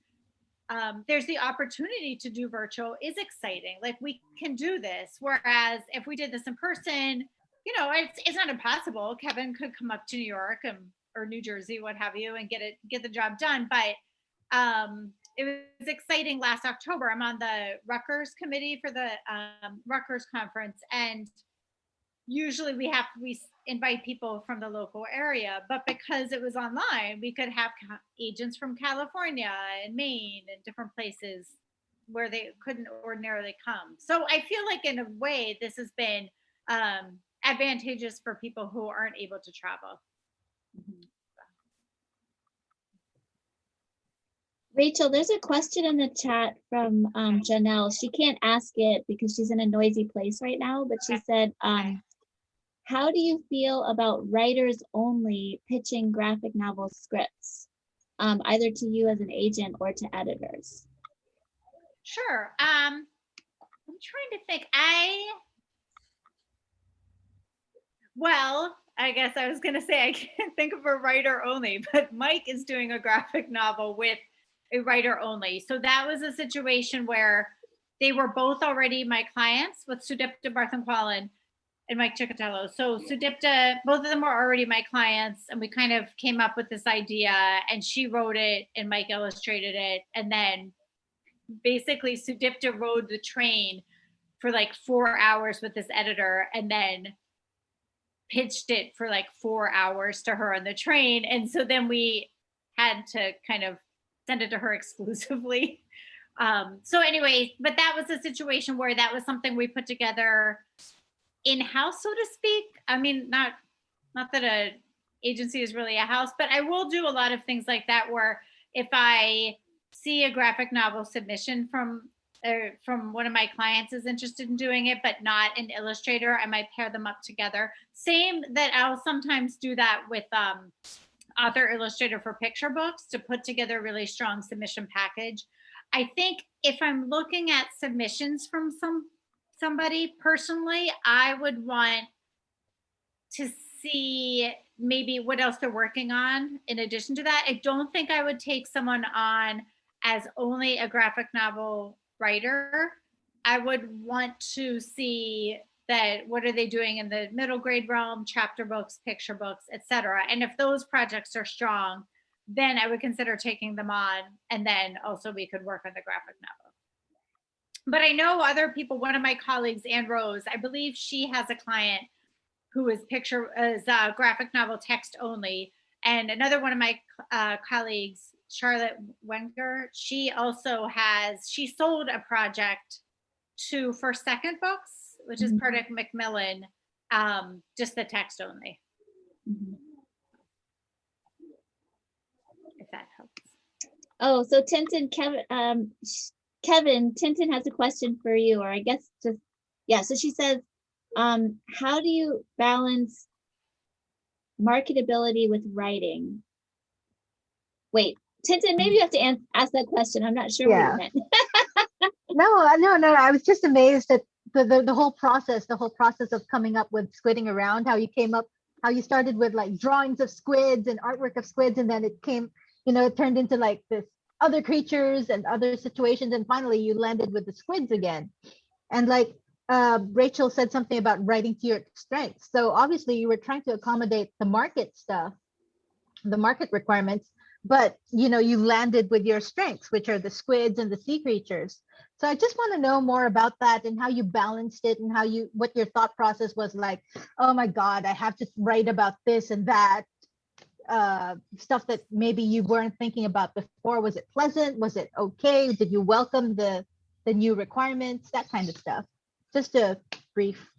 there's the opportunity to do virtual is exciting. Like, we can do this. Whereas if we did this in person, it's not impossible. Kevin could come up to New York or New Jersey, what have you, and get the job done. But it was exciting last October. I'm on the Rutgers committee for the Rutgers conference, and usually we invite people from the local area, but because it was online, we could have agents from California and Maine and different places where they couldn't ordinarily come. So I feel like, in a way, this has been advantageous for people who aren't able to travel. Rachel, there's a question in the chat from Janelle. She can't ask it because she's in a noisy place right now, but she said, how do you feel about writers only pitching graphic novel scripts, either to you as an agent or to editors? Sure. I'm trying to think. I guess I was going to say I can't think of a writer only, but Mike is doing a graphic novel with a writer only. So that was a situation where they were both already my clients, with Sudipta Barthenquallen and Mike Ciccatello. So Sudipta, both of them were already my clients, and we kind of came up with this idea, and she wrote it and Mike illustrated it. And then basically Sudipta rode the train for like 4 hours with this editor, and then pitched it for like 4 hours to her on the train. And so then we had to kind of send it to her exclusively. So anyway, but that was a situation where that was something we put together in-house, so to speak. I mean, not that an agency is really a house, but I will do a lot of things like that, where if I see a graphic novel submission from one of my clients is interested in doing it, but not an illustrator, I might pair them up together. Same that I'll sometimes do that with author illustrator for picture books, to put together a really strong submission package. I think if I'm looking at submissions from somebody personally, I would want to see maybe what else they're working on in addition to that. I don't think I would take someone on as only a graphic novel writer. I would want to see that what are they doing in the middle grade realm, chapter books, picture books, etc. And if those projects are strong, then I would consider taking them on, and then also we could work on the graphic novel. But I know other people, one of my colleagues, Ann Rose, I believe she has a client who is graphic novel text only, And another one of my colleagues, Charlotte Wenger, she sold a project to First Second Books, which is Purdick Macmillan, just the text only. If that helps. Oh, so Tintin, Kevin, Tintin has a question for you, or I guess just, yeah. So she says, how do you balance marketability with writing? Wait, Tintin, maybe you have to ask that question. I'm not sure what you meant. No. I was just amazed at the whole process of coming up with Squidding Around, how you started with like drawings of squids and artwork of squids, and then it came, it turned into like this other creatures and other situations, and finally you landed with the squids again. And like Rachel said something about writing to your strengths. So obviously you were trying to accommodate the market stuff, the market requirements, but you landed with your strengths, which are the squids and the sea creatures. So I just want to know more about that and how you balanced it, and what your thought process was like. Oh my God, I have to write about this and that stuff that maybe you weren't thinking about before. Was it pleasant? Was it okay? Did you welcome the new requirements? That kind of stuff. Just a brief.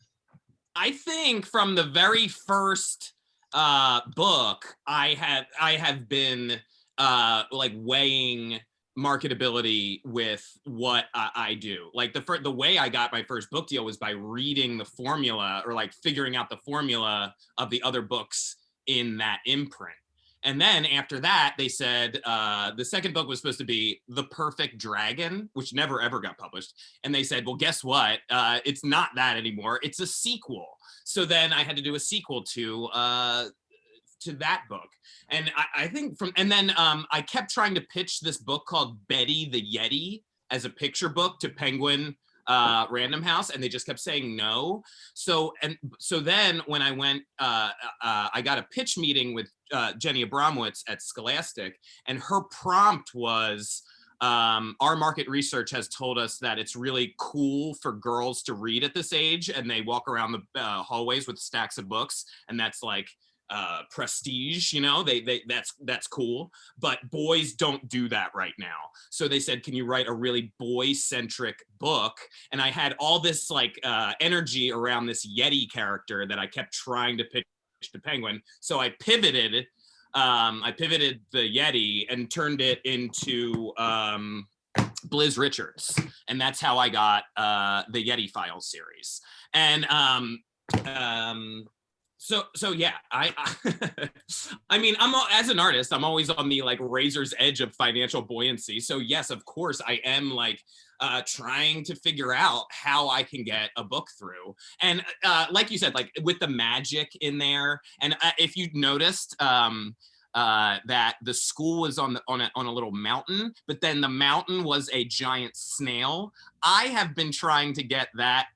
I think from the very first book, I have been like weighing marketability with what I do. Like the way I got my first book deal was by reading the formula, or like figuring out the formula of the other books in that imprint. And then after that, they said the second book was supposed to be The Perfect Dragon, which never ever got published. And they said, well, guess what? It's not that anymore. It's a sequel. So then I had to do a sequel to that book. And I think I kept trying to pitch this book called Betty the Yeti as a picture book to Penguin Random House, and they just kept saying no. So then when I went, I got a pitch meeting with Jenny Abramowitz at Scholastic, and her prompt was, our market research has told us that it's really cool for girls to read at this age, and they walk around the hallways with stacks of books, and that's like prestige, that's cool, but boys don't do that right now. So they said, can you write a really boy-centric book? And I had all this like energy around this Yeti character that I kept trying to pitch to Penguin. So I pivoted the Yeti and turned it into Blizz Richards, and that's how I got the Yeti Files series. And So yeah, I mean, as an artist, I'm always on the like razor's edge of financial buoyancy. So yes, of course, I am like trying to figure out how I can get a book through. And like you said, like with the magic in there. And if you noticed, that the school was on a little mountain, but then the mountain was a giant snail. I have been trying to get that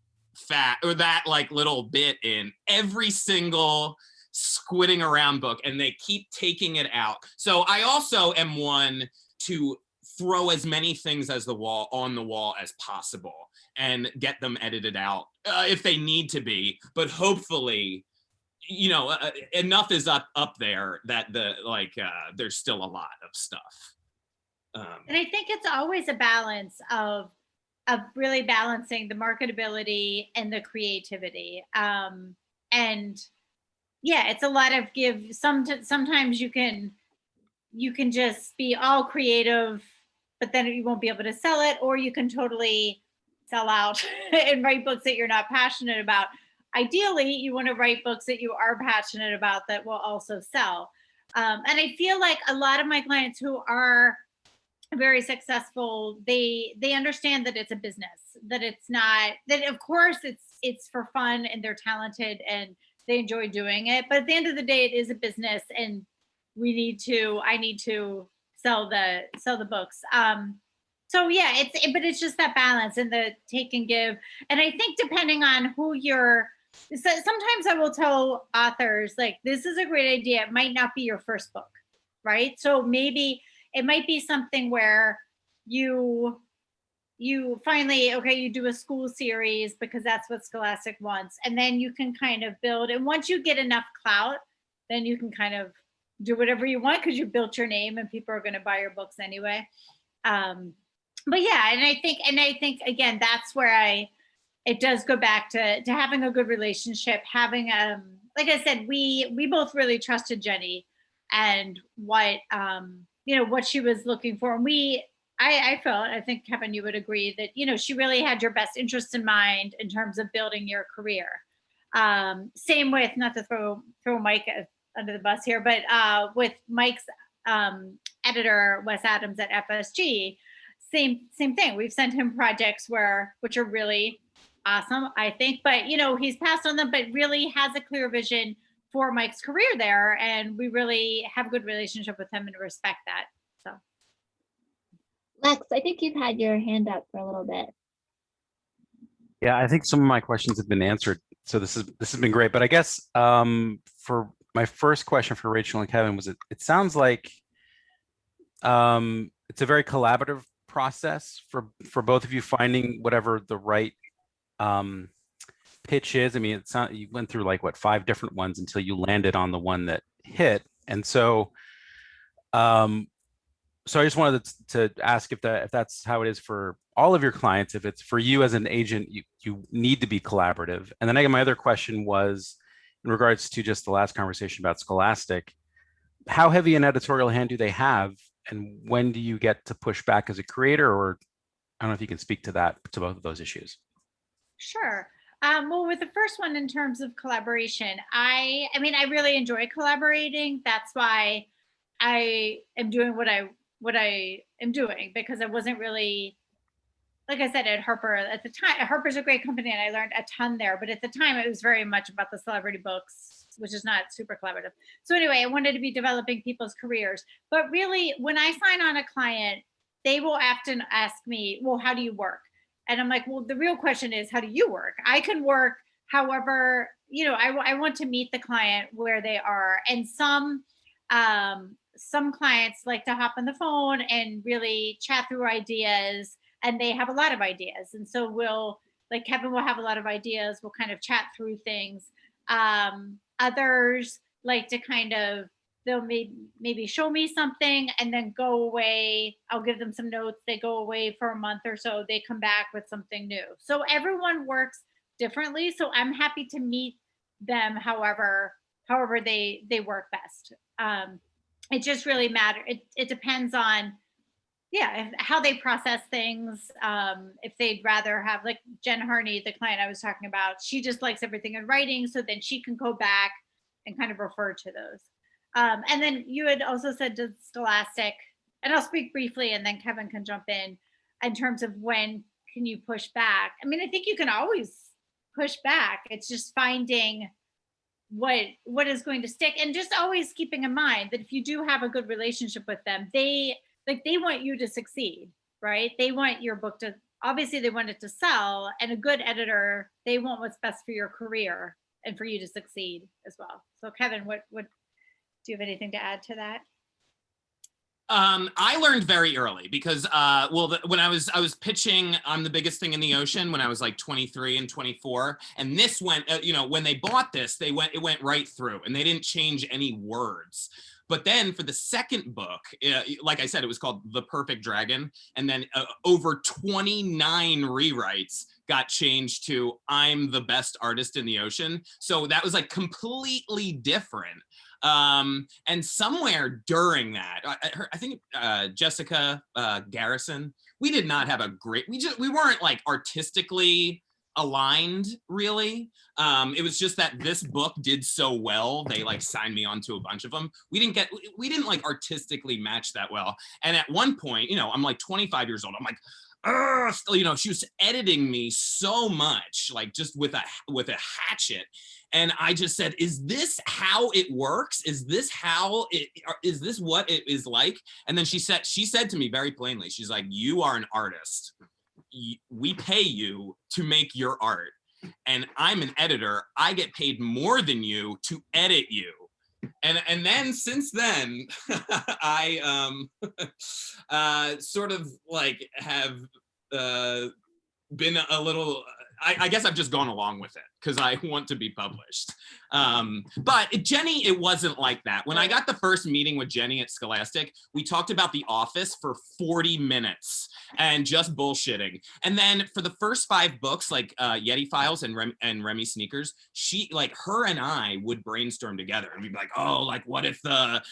that like little bit in every single Squidding Around book, and they keep taking it out. So I also am one to throw as many things as on the wall as possible and get them edited out if they need to be. But hopefully, enough is up there that there's still a lot of stuff. And I think it's always a balance of really balancing the marketability and the creativity. And yeah, it's a lot of give. Sometimes you can just be all creative, but then you won't be able to sell it, or you can totally sell out and write books that you're not passionate about. Ideally, you want to write books that you are passionate about that will also sell. And I feel like a lot of my clients who are very successful, they understand that it's a business, that it's not, that of course it's for fun and they're talented and they enjoy doing it, but at the end of the day it is a business, and I need to sell the books. So yeah, it's just that balance and the take and give. And I think depending on who sometimes I will tell authors, like, this is a great idea, it might not be your first book, right? So maybe it might be something where you finally, you do a school series because that's what Scholastic wants. And then you can kind of build. And once you get enough clout, then you can kind of do whatever you want because you built your name and people are going to buy your books anyway. But yeah, and I think again, that's where it does go back to having a good relationship, having like I said, we both really trusted Jenny and what what she was looking for. And I felt, I think Kevin, you would agree that, she really had your best interest in mind in terms of building your career. Same with, not to throw Mike under the bus here, but with Mike's editor, Wes Adams at FSG, same thing. We've sent him projects which are really awesome, I think, but he's passed on them, but really has a clear vision for Mike's career there, and we really have a good relationship with him and respect that. So, Lex, I think you've had your hand up for a little bit. Yeah, I think some of my questions have been answered, so this has been great. But I guess for my first question for Rachel and Kevin was, it sounds like it's a very collaborative process for both of you, finding whatever the right pitch is. I mean, you went through like 5 different ones until you landed on the one that hit. And so so I just wanted to ask if that's how it is for all of your clients. If it's for you as an agent, you need to be collaborative. And then I got my other question was in regards to just the last conversation about Scholastic. How heavy an editorial hand do they have, and when do you get to push back as a creator? Or I don't know if you can speak to both of those issues. Sure. Well, with the first one, in terms of collaboration, I really enjoy collaborating. That's why I am doing what I am doing, because I wasn't really, like I said, at Harper at the time. Harper's a great company and I learned a ton there, but at the time it was very much about the celebrity books, which is not super collaborative. So anyway, I wanted to be developing people's careers, but really when I sign on a client, they will often ask me, well, how do you work? And I'm like, well, the real question is, how do you work? I can work however, I want to meet the client where they are. And some clients like to hop on the phone and really chat through ideas, and they have a lot of ideas. And so like Kevin will have a lot of ideas. We'll kind of chat through things. Others like to they'll maybe show me something and then go away. I'll give them some notes. They go away for a month or so. They come back with something new. So everyone works differently. So I'm happy to meet them however they work best. It just really matters. It depends on, how they process things. If they'd rather have, like Jen Harney, the client I was talking about, she just likes everything in writing. So then she can go back and kind of refer to those. And then you had also said to Scholastic, and I'll speak briefly and then Kevin can jump in terms of when can you push back. I mean, I think you can always push back. It's just finding what is going to stick, and just always keeping in mind that if you do have a good relationship with them, they want you to succeed, right? They want your book obviously they want it to sell, and a good editor, they want what's best for your career and for you to succeed as well. So Kevin, what do you have anything to add to that? I learned very early because, when I was pitching I'm the Biggest Thing in the Ocean when I was like 23 and 24, and this went, when they bought this, it went right through, and they didn't change any words. But then for the second book, like I said, it was called The Perfect Dragon, and then over 29 rewrites got changed to I'm the Best Artist in the Ocean. So that was like completely different. And somewhere during that, I think Jessica Garrison, we did not have we weren't like artistically aligned really. It was just that this book did so well, they like signed me onto a bunch of them. We didn't like artistically match that well. And at one point, I'm like 25 years old. I'm like, still, she was editing me so much, like just with a hatchet. And I just said, is this how it works? Is this what it is like? And then she said to me very plainly, she's like, you are an artist. We pay you to make your art. And I'm an editor. I get paid more than you to edit you. And then since then, I sort of like have been a little, I guess I've just gone along with it. because I want to be published. But Jenny, it wasn't like that. When I got the first meeting with Jenny at Scholastic, we talked about The Office for 40 minutes and just bullshitting. And then for the first 5 books, like Yeti Files and Remy Sneakers, her and I would brainstorm together and we'd be like, oh, like what if the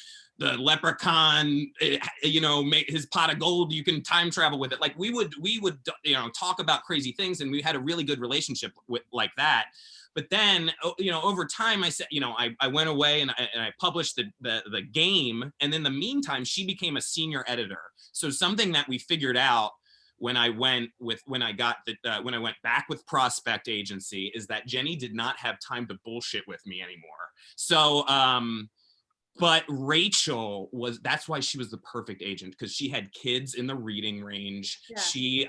leprechaun, make his pot of gold, you can time travel with it. Like we would talk about crazy things, and we had a really good relationship with like that. But then, over time, I said, I went away and I published the game. And in the meantime, she became a senior editor. So something that we figured out when I went back with Prospect Agency is that Jenny did not have time to bullshit with me anymore. So, but Rachel that's why she was the perfect agent, because she had kids in the reading range. Yeah. She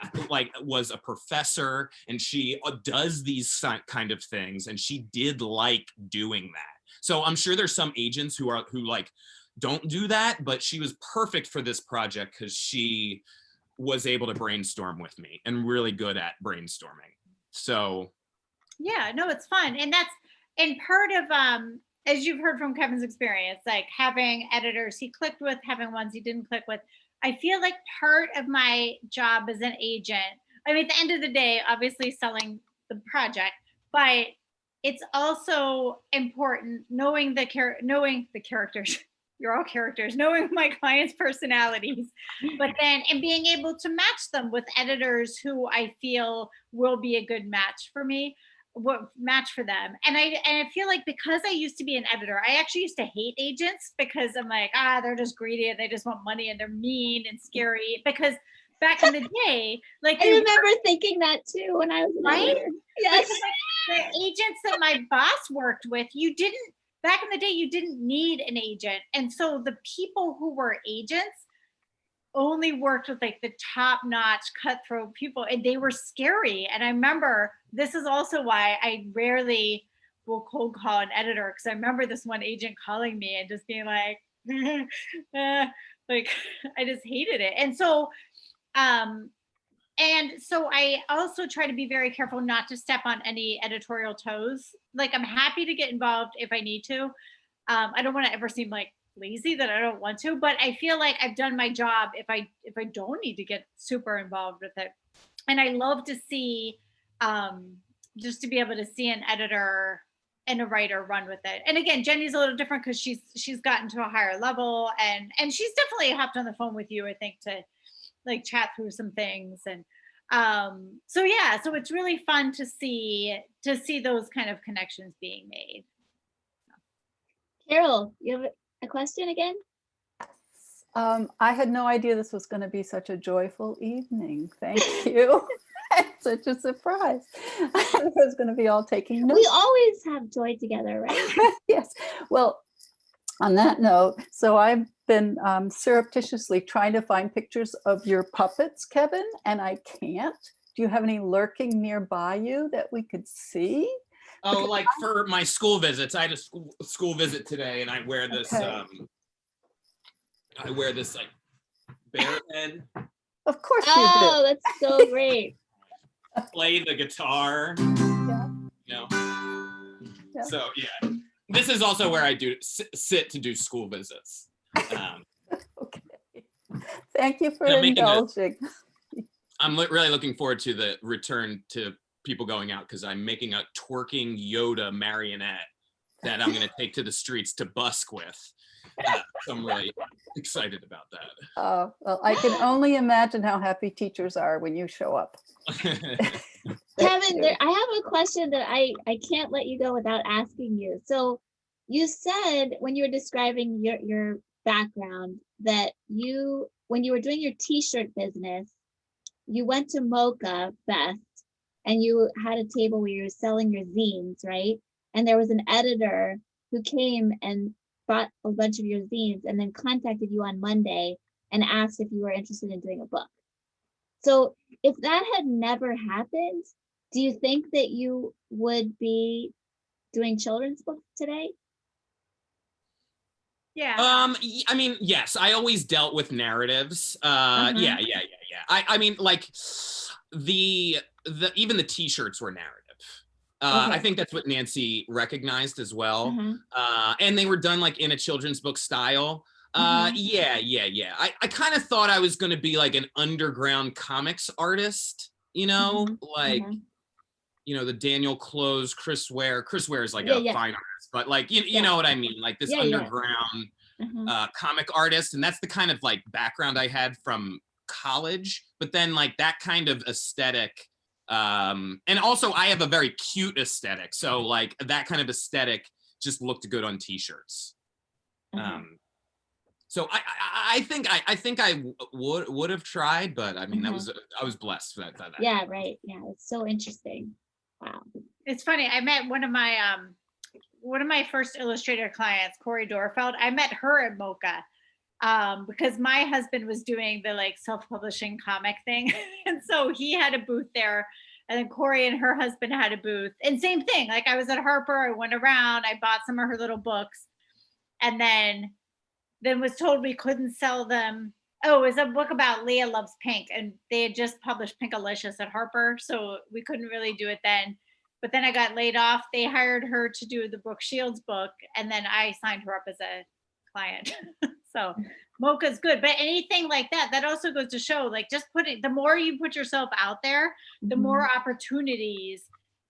was a professor, and she does these kind of things, and she did like doing that. So I'm sure there's some agents who don't do that, but she was perfect for this project because she was able to brainstorm with me and really good at brainstorming. So yeah, no, it's fun. And part of as you've heard from Kevin's experience, like having editors he clicked with, having ones he didn't click with. I feel like part of my job as an agent, I mean, at the end of the day, obviously selling the project, but it's also important knowing the characters. You're all characters, knowing my clients' personalities, but then, and being able to match them with editors who I feel will be a good match for me. What match for them. And I feel like because I used to be an editor, I actually used to hate agents because I'm like, they're just greedy and they just want money and they're mean and scary. Because back in the day, like I remember thinking that too when I was an editor. Yes. Because, the agents that my boss worked with, back in the day, you didn't need an agent. And so the people who were agents only worked with like the top-notch cutthroat people, and they were scary. And I remember, this is also why I rarely will cold call an editor, because I remember this one agent calling me and just being like, like I just hated it. And so I also try to be very careful not to step on any editorial toes. Like I'm happy to get involved if I need to. I don't want to ever seem like lazy that I don't want to, but I feel like I've done my job if I don't need to get super involved with it. And I love to see just to be able to see an editor and a writer run with it. And again, Jenny's a little different because she's gotten to a higher level, and she's definitely hopped on the phone with you, I think, to like chat through some things. And so it's really fun to see those kind of connections being made. Carol, you have a question again? I had no idea this was going to be such a joyful evening. Thank you. Such a surprise. I was going to be all taking notes. We always have joy together, right? Yes. Well, on that note, so I've been surreptitiously trying to find pictures of your puppets, Kevin, and I can't. Do you have any lurking nearby you that we could see? Oh, like for my school visits. I had a school visit today, and I wear this. Okay. I wear this like bear head. Of course you do. Oh, that's so great. Play the guitar. Yeah. Yeah. So yeah, this is also where I do sit to do school visits. Okay. Thank you for indulging. I'm really looking forward to the return to people going out, because I'm making a twerking Yoda marionette that I'm going to take to the streets to busk with. So I'm really excited about that. Oh, well, I can only imagine how happy teachers are when you show up. Kevin, I have a question that I can't let you go without asking you. So you said when you were describing your background that when you were doing your t-shirt business, you went to Mocha Fest and you had a table where you were selling your zines, right? And there was an editor who came and bought a bunch of your zines and then contacted you on Monday and asked if you were interested in doing a book. So if that had never happened, do you think that you would be doing children's books today? Yeah. I mean, yes, I always dealt with narratives. Yeah. I mean, like even the t-shirts were narrative. I Okay. think that's what Nancy recognized as well. Uh-huh. And they were done like in a children's book style. Mhm. Yeah. I kind of thought I was going to be like an underground comics artist, Mhm. like, Uh-huh. The Daniel Close, Chris Ware. Chris Ware is like Yeah, a yeah, fine artist, but like, you yeah, know what I mean? Like this yeah, yeah. underground Uh-huh. comic artist. And that's the kind of like background I had from college, but then like that kind of aesthetic. And also I have a very cute aesthetic. So like that kind of aesthetic just looked good on t-shirts. Uh-huh. So I think I would have tried, but I mean Uh-huh. I was blessed for that. Yeah, right. Yeah, it's so interesting. Wow. It's funny. I met one of my first illustrator clients, Corey Dorfeld. I met her at Mocha because my husband was doing the like self-publishing comic thing, and so he had a booth there. And then Corey and her husband had a booth, and same thing. Like I was at Harper, I went around, I bought some of her little books, and then was told we couldn't sell them. Oh, it was a book about Leah Loves Pink, and they had just published Pinkalicious at Harper, so we couldn't really do it then. But then I got laid off. They hired her to do the Brooke Shields book, and then I signed her up as a client. So Mocha's good, but anything like that, that also goes to show, like, just the more you put yourself out there, the Mhm. more opportunities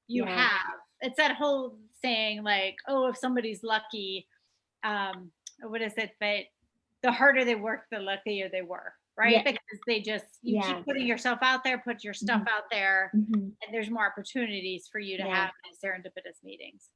you Yeah. have. It's that whole saying, like, oh, if somebody's lucky, what is it? But the harder they work, the luckier they were, right? Yeah. Because you Yeah. keep putting yourself out there, put your stuff out there, Mhm. and there's more opportunities for you to Yeah. have these serendipitous meetings.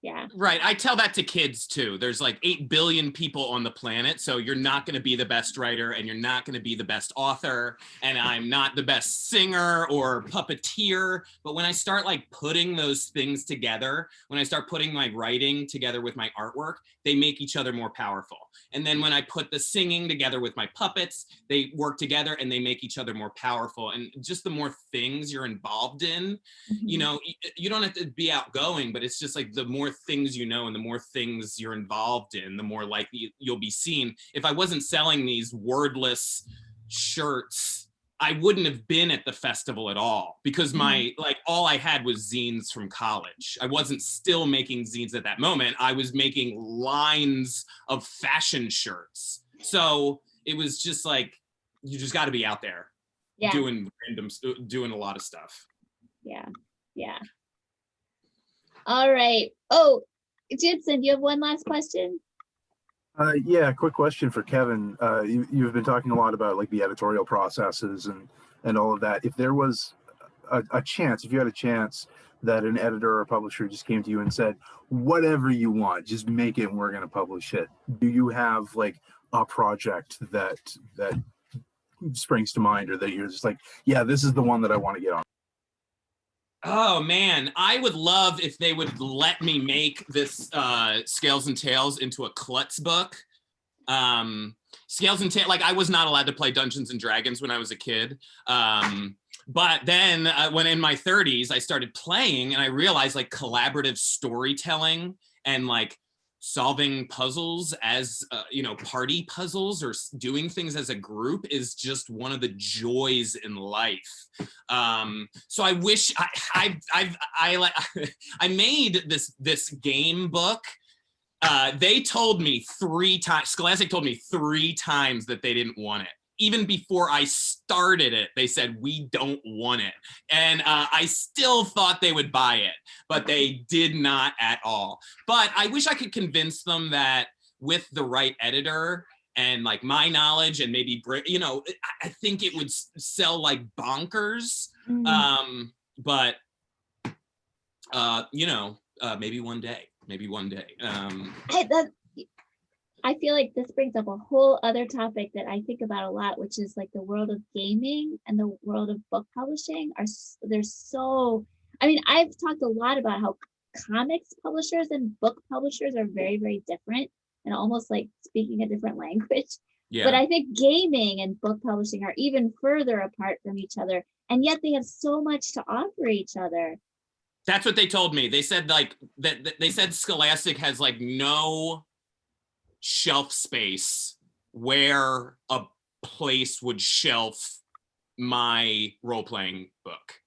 Yeah. Right. I tell that to kids too. There's like 8 billion people on the planet. So you're not going to be the best writer and you're not going to be the best author. And I'm not the best singer or puppeteer. But when I start like putting those things together, when I start putting my writing together with my artwork, they make each other more powerful. And then when I put the singing together with my puppets, they work together and they make each other more powerful. And just the more things you're involved in, Mhm. you don't have to be outgoing, but it's just like the more things you know and the more things you're involved in, the more likely you'll be seen. If I wasn't selling these wordless shirts, I wouldn't have been at the festival at all because all I had was zines from college. I wasn't still making zines at that moment. I was making lines of fashion shirts. So it was just like, you just got to be out there Yeah. doing a lot of stuff. Yeah. Yeah. All right. Oh, Jibson, you have one last question? Yeah, quick question for Kevin. You've been talking a lot about like the editorial processes and all of that. If there was a chance, if you had a chance that an editor or a publisher just came to you and said, whatever you want, just make it and we're going to publish it. Do you have like a project that springs to mind, or that you're just like, yeah, this is the one that I want to get on? Oh man, I would love if they would let me make this Scales and Tales into a klutz book. Scales and Tales, like I was not allowed to play Dungeons and Dragons when I was a kid. But then when in my 30s, I started playing and I realized like collaborative storytelling and like solving puzzles as party puzzles or doing things as a group is just one of the joys in life. So I wish I made this game book. They told me 3 times, Scholastic told me 3 times that they didn't want it. Even before I started it, they said, we don't want it. And I still thought they would buy it, but they did not at all. But I wish I could convince them that with the right editor and like my knowledge and maybe, I think it would sell like bonkers. But, maybe one day. I feel like this brings up a whole other topic that I think about a lot, which is like the world of gaming and the world of book publishing I've talked a lot about how comics publishers and book publishers are very, very different and almost like speaking a different language. Yeah. But I think gaming and book publishing are even further apart from each other, and yet they have so much to offer each other. That's what they told me. They said like that. They said Scholastic has like no shelf space where a place would shelf my role-playing book.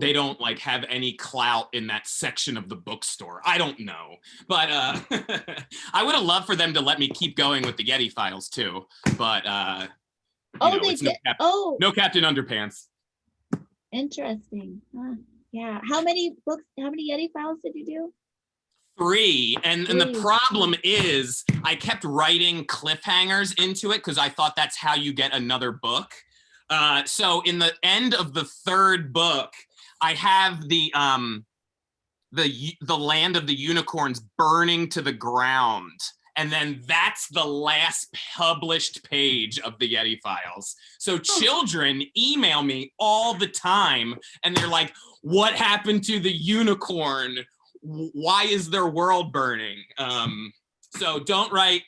they don't like have any clout in that section of the bookstore. I don't know, but I would have loved for them to let me keep going with the Yeti files too. But They did. No Captain Underpants. Interesting. Huh. Yeah. How many Yeti files did you do? 3. And the problem is I kept writing cliffhangers into it because I thought that's how you get another book. So in the end of the 3rd book, I have the land of the unicorns burning to the ground. And then that's the last published page of the Yeti files. So children email me all the time and they're like, what happened to the unicorn? Why is their world burning? So don't write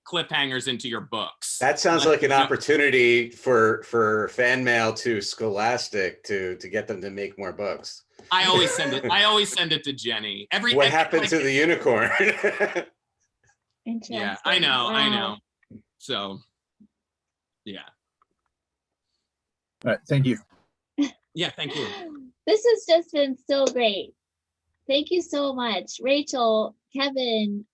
cliffhangers into your books. That sounds like an opportunity for fan mail to Scholastic to get them to make more books. I always send it to Jenny. What happened to the unicorn? Interesting. Yeah, I know. Wow. So, yeah. All right, thank you. Yeah, thank you. This has just been so great. Thank you so much, Rachel, Kevin.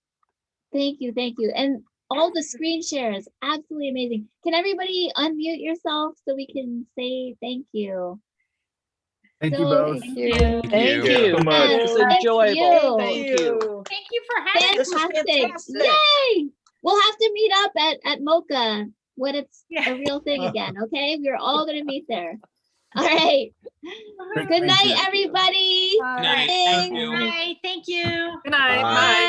Thank you. And all the screen shares, absolutely amazing. Can everybody unmute yourself so we can say thank you? Thank you both. Thank you. Thank you so much. Yes, It's thank enjoyable. you. Thank you. Thank you for having us. This is Fantastic. fantastic. Yay! We'll have to meet up at Mocha when it's Yeah. a real thing again, okay? We're all gonna meet there. All right. Great, Good thank night, you. everybody. Night. Thank you. Bye. Thank you. Good night. Bye. Bye.